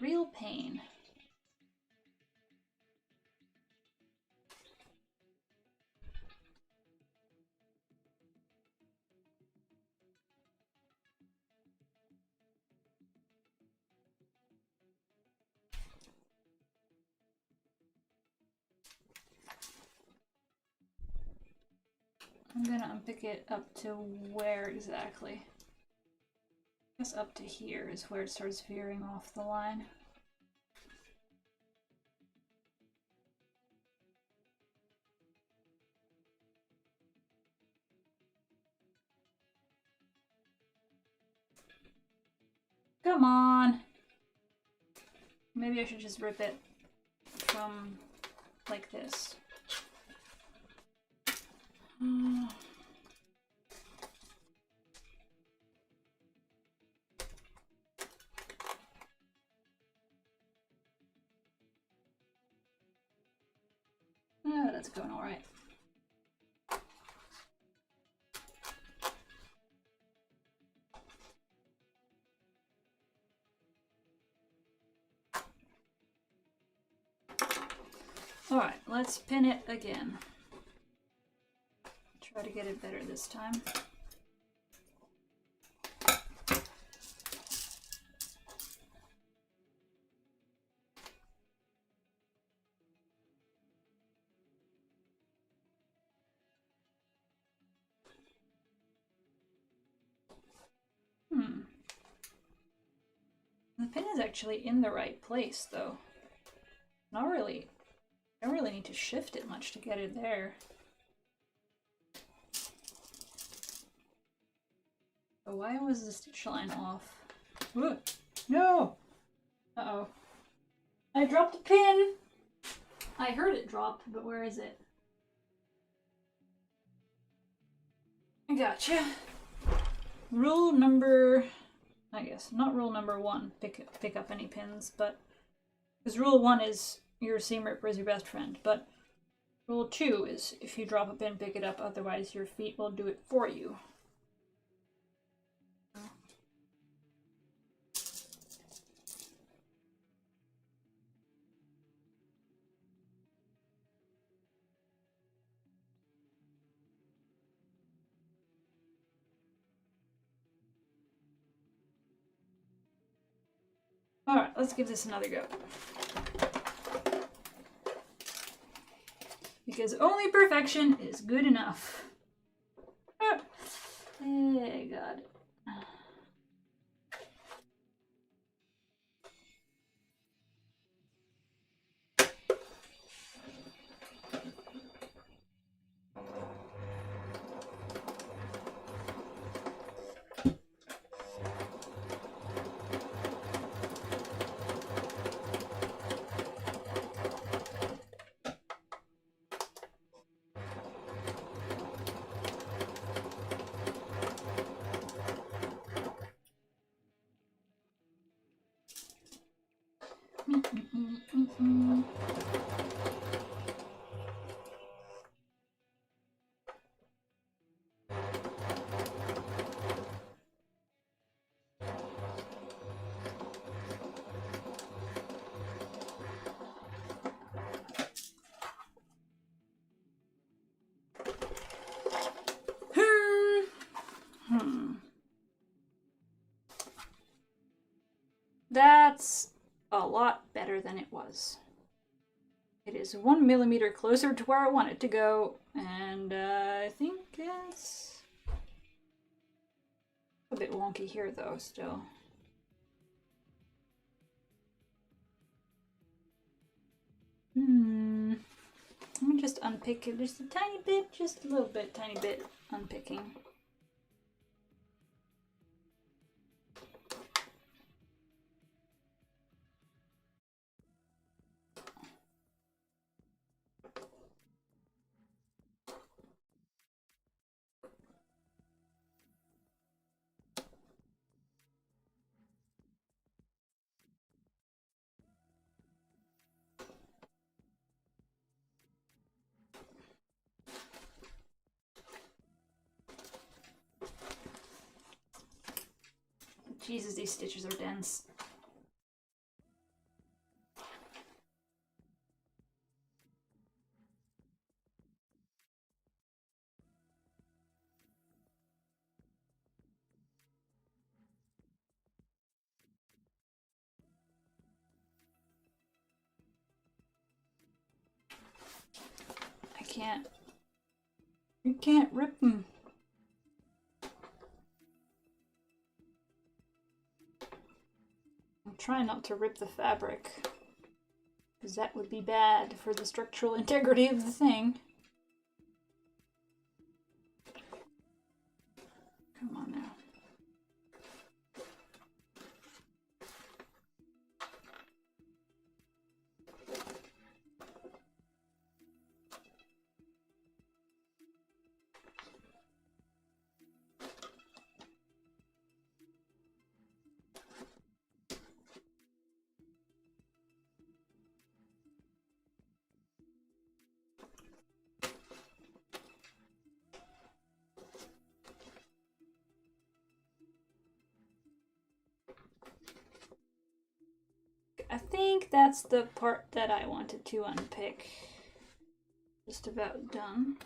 real pain. I'm gonna unpick it up to where exactly? I guess up to here is where it starts veering off the line. Come on! Maybe I should just rip it from like this. that's going all right. All right, let's pin it again. Try to get it better this time. The pin is actually in the right place, though. Not really. I don't really need to shift it much to get it there. But why was the stitch line off? Whoa. No! Uh-oh. I dropped a pin! I heard it drop, but where is it? I gotcha. Rule number... I guess, not rule number 1, pick up any pins, but... Because rule 1 is your seam ripper is your best friend, but rule 2 is if you drop a pin, pick it up, otherwise your feet will do it for you. Alright, let's give this another go. Because only perfection is good enough. Ah. Hey, God. That's a lot better than it was. It is 1 millimeter closer to where I want it to go, and I think it's a bit wonky here though, still. Let me just unpick it just a tiny bit, just a little bit, tiny bit unpicking. Jesus, these stitches are dense. You can't rip them. I'm trying not to rip the fabric, because that would be bad for the structural integrity of the thing. Come on now. think that's the part that I wanted to unpick. Just about done.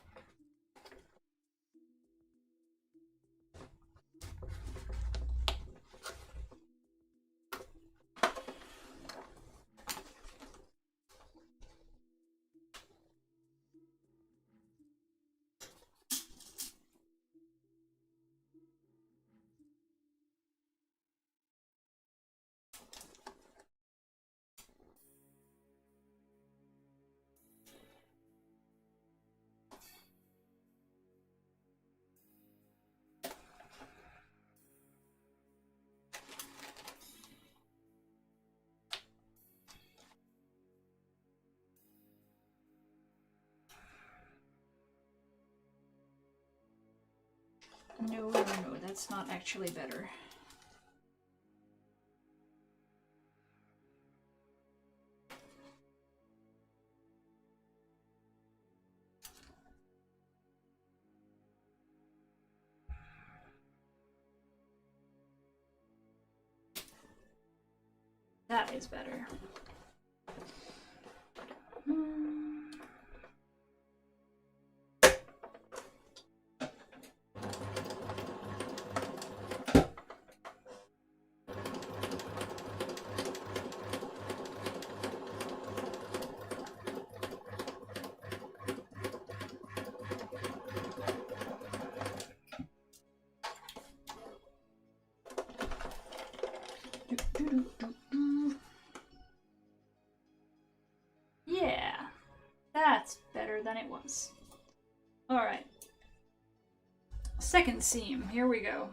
No, that's not actually better. That is better. Yeah, that's better than it was. All right. Second seam, here we go.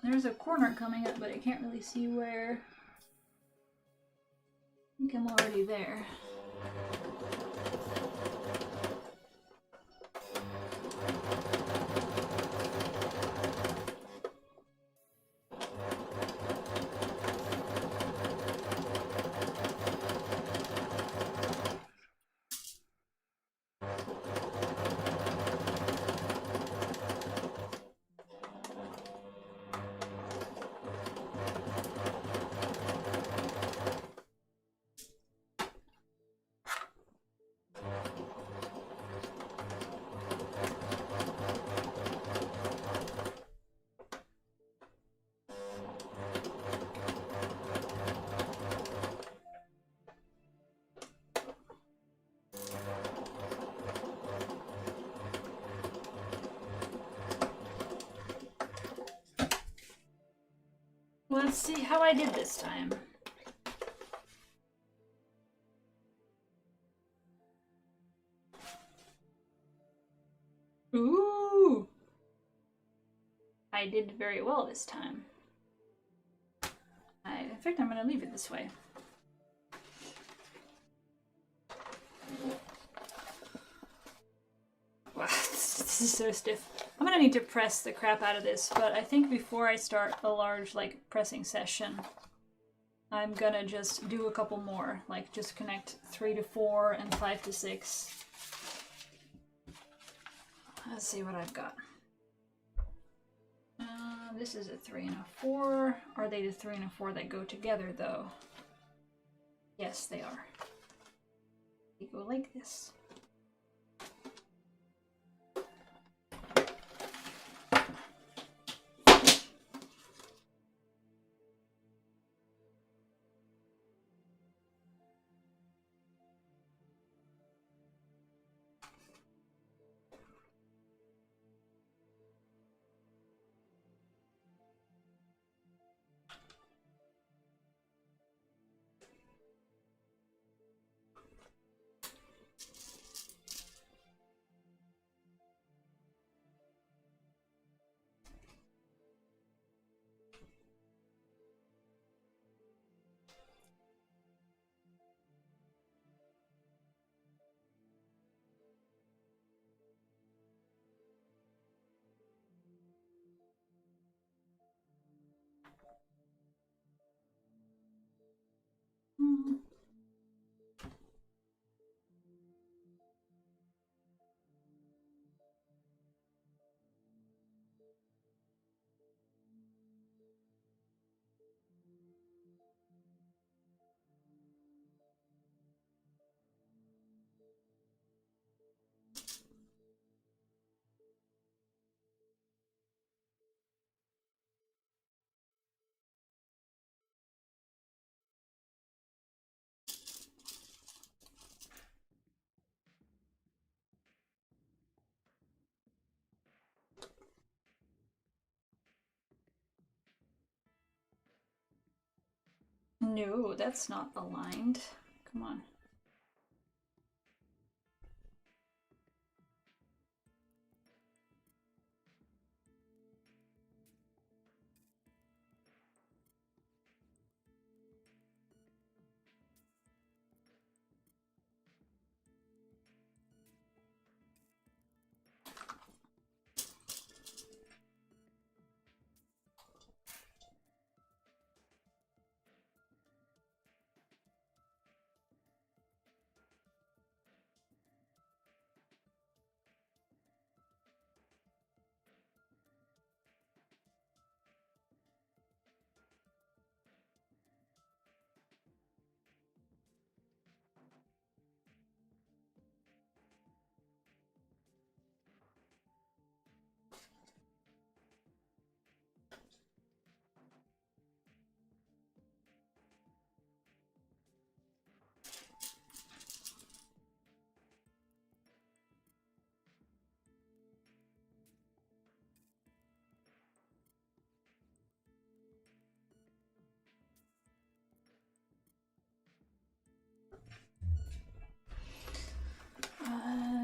There's a corner coming up, but I can't really see where. I think I'm already there. Let's see how I did this time. Ooh! I did very well this time. In fact, I'm going to leave it this way. Wow, this is so stiff. I'm going to need to press the crap out of this, but I think before I start a large, like, pressing session, I'm going to just do a couple more. Like, just connect 3 to 4 and 5 to 6. Let's see what I've got. This is a 3 and a 4. Are they the 3 and a 4 that go together, though? Yes, they are. They go like this. No, that's not aligned. Come on.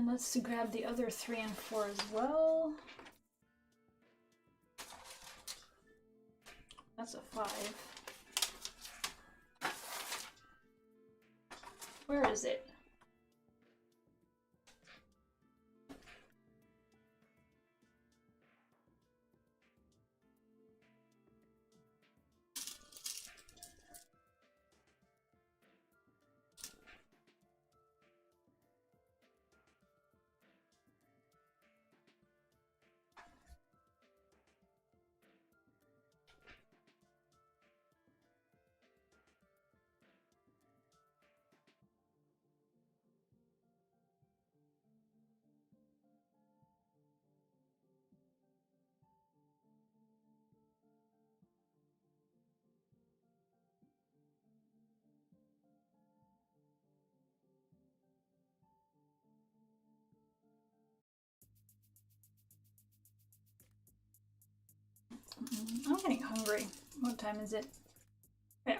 Let's grab the other 3 and 4 as well. That's a 5. Where is it? I'm getting hungry. What time is it? Yeah.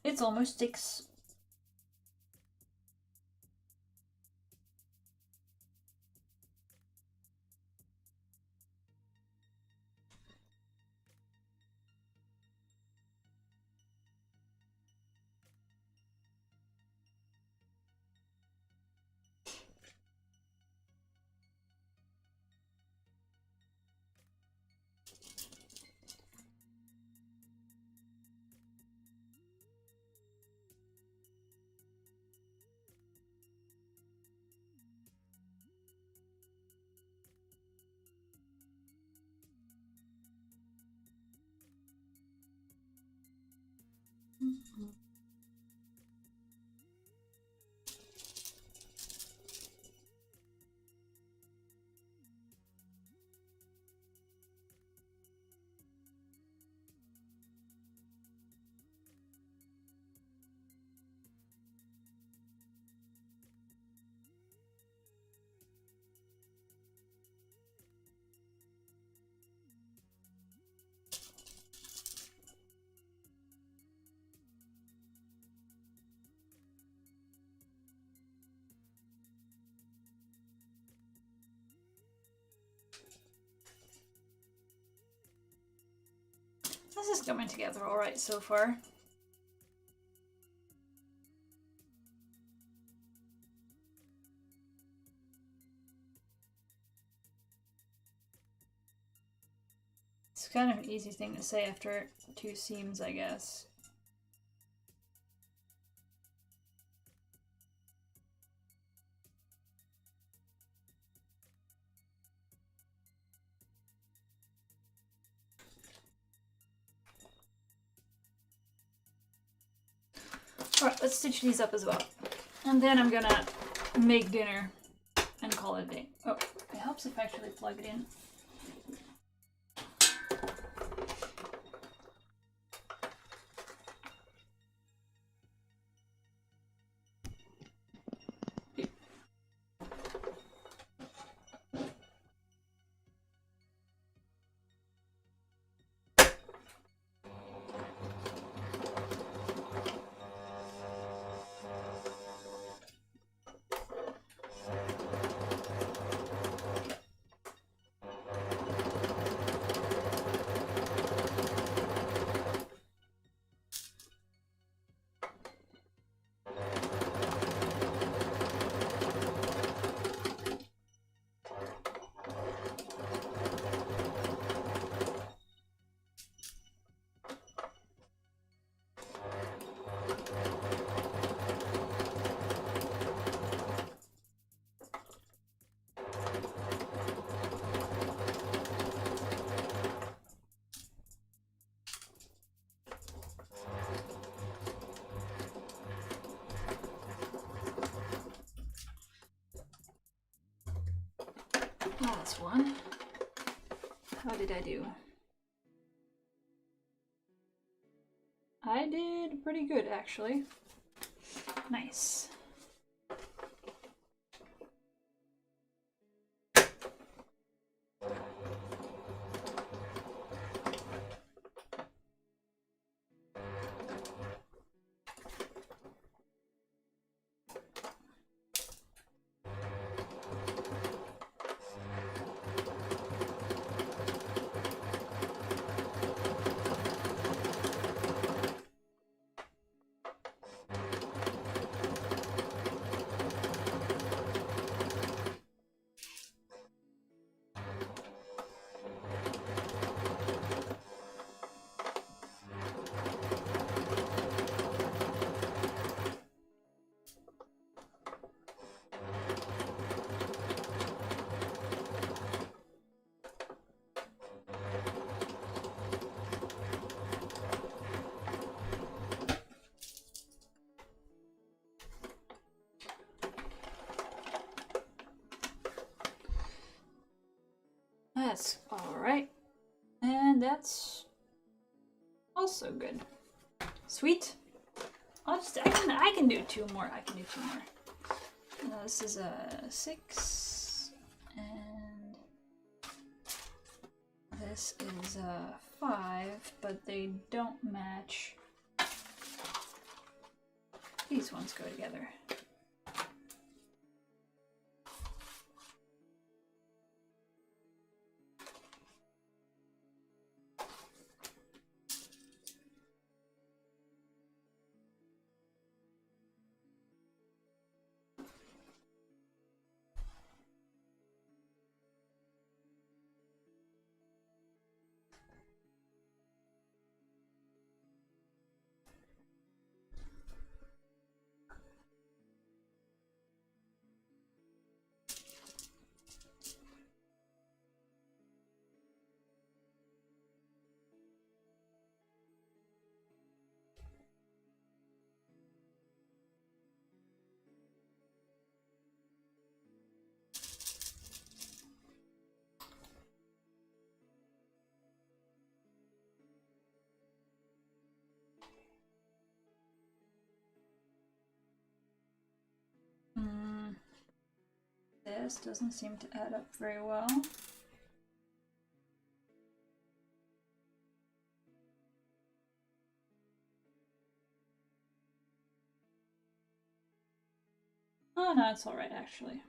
It's almost 6. This is coming together all right so far. It's kind of an easy thing to say after 2 seams, I guess. Alright, let's stitch these up as well. And then I'm gonna make dinner and call it a day. Oh, it helps if I actually plug it in. last one. How did I do? I did pretty good, actually. Nice. That's alright. And that's also good. Sweet. I can do two more. This is a 6. And this is a 5, but they don't match. These ones go together. This doesn't seem to add up very well. Oh no, it's alright actually.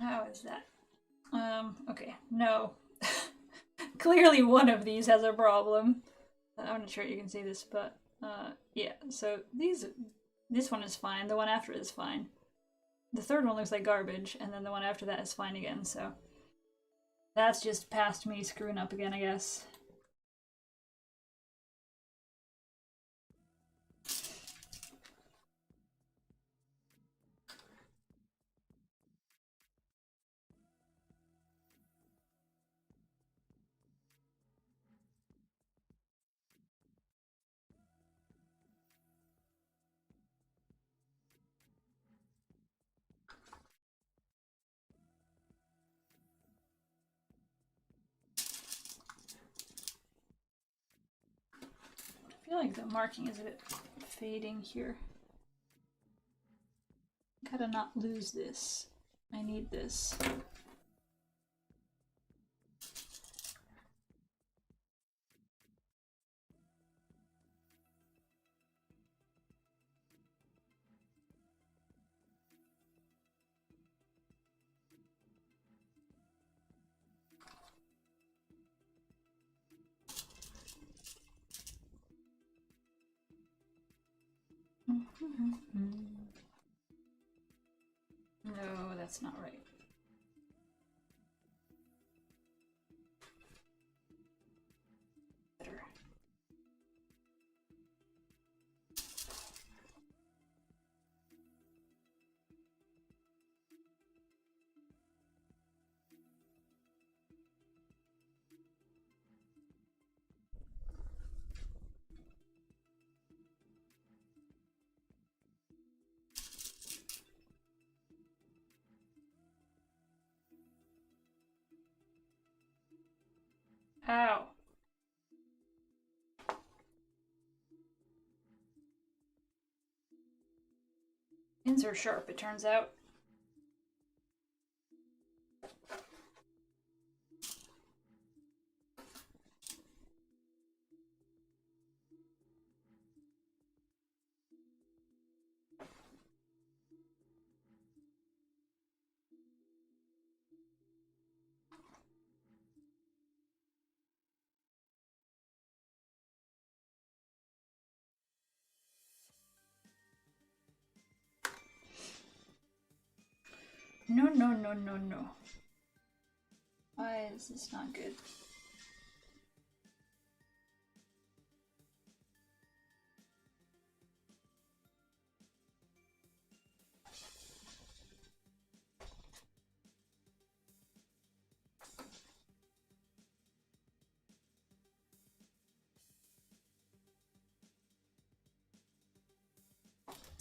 How is that? Okay, no. Clearly one of these has a problem. I'm not sure you can see this, but yeah, so this one is fine, the one after it is fine. The third one looks like garbage, and then the one after that is fine again, so that's just past me screwing up again, I guess. I feel like the marking is a bit fading here. Gotta not lose this. I need this. No, that's not right. Ow. Pins are sharp, it turns out. No, no, no, no, no. Why is this not good?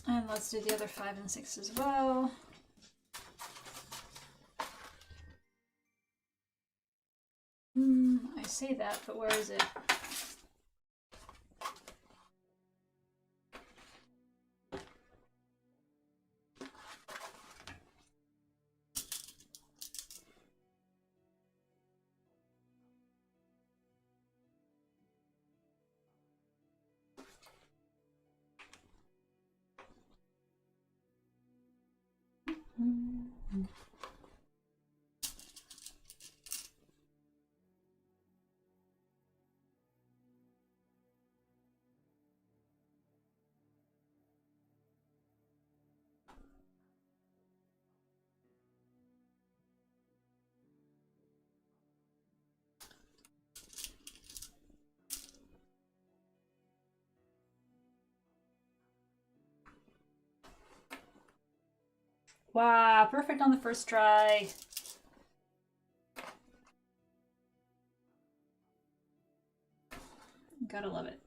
And let's do the other 5 and 6 as well. I say that, but where is it? Wow, perfect on the first try. Gotta love it.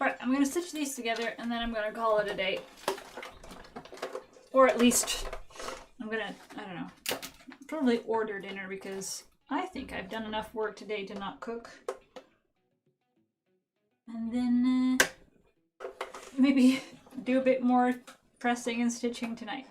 Alright, I'm gonna stitch these together and then I'm gonna call it a day. Or at least, I'm gonna, I don't know, probably order dinner because I think I've done enough work today to not cook. And then maybe do a bit more pressing and stitching tonight.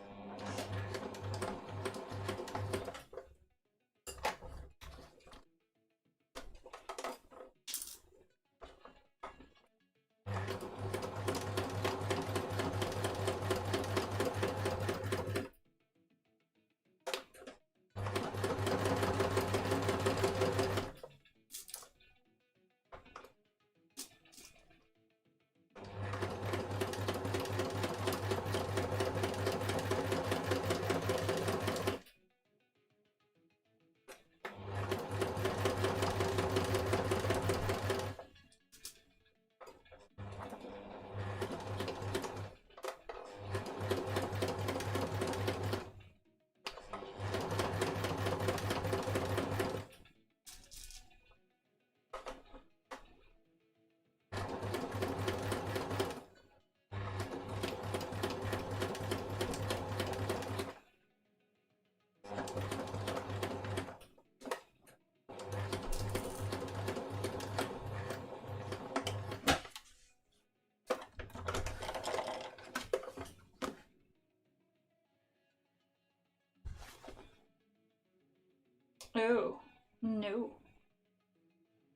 Oh, no.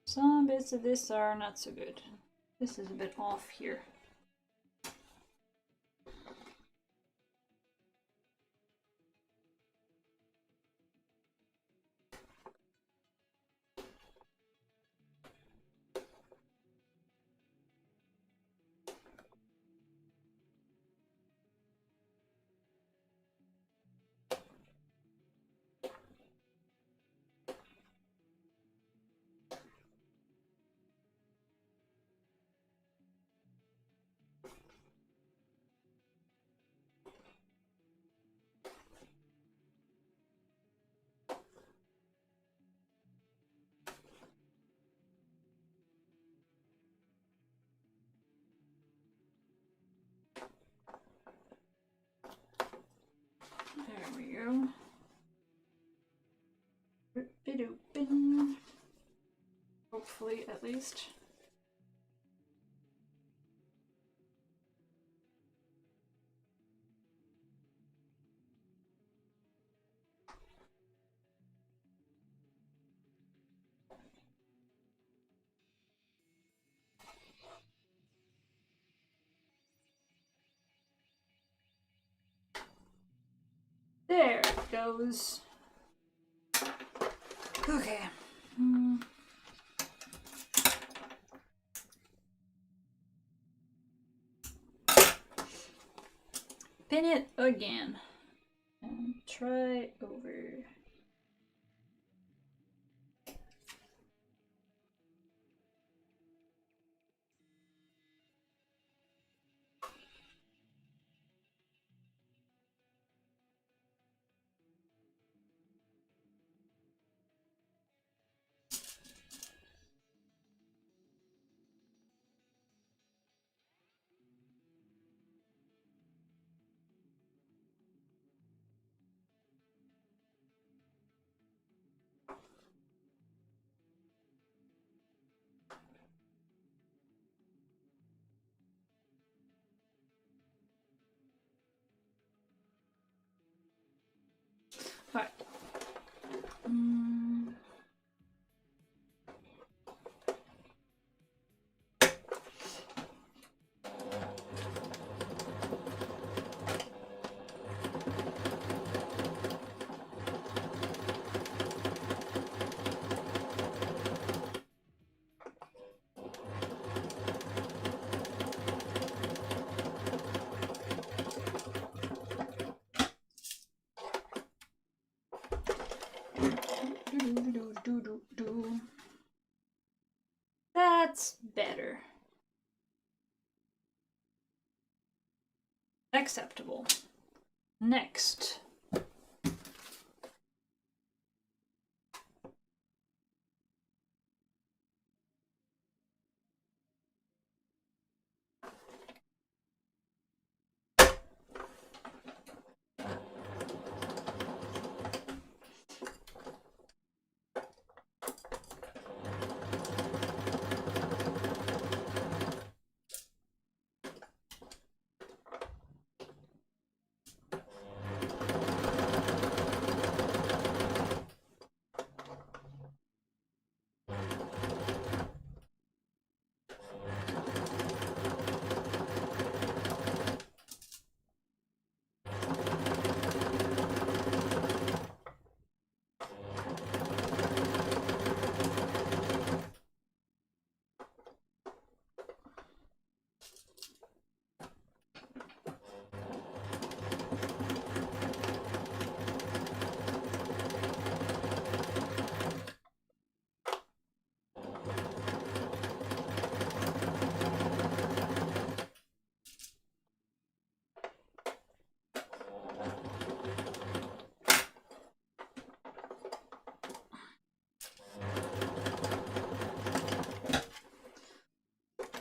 Some bits of this are not so good. This is a bit off here. There we go. Rip it open. Hopefully, at least. There it goes. Okay. Pin it again. And try over. Alright. That's better. Acceptable. Next.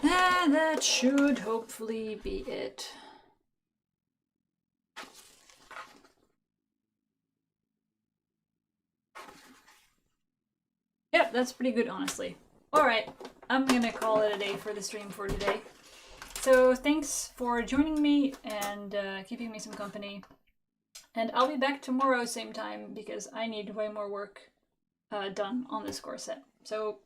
That should hopefully be it. Yep, that's pretty good, honestly. Alright, I'm gonna call it a day for the stream for today. So thanks for joining me and keeping me some company. And I'll be back tomorrow same time because I need way more work done on this corset. So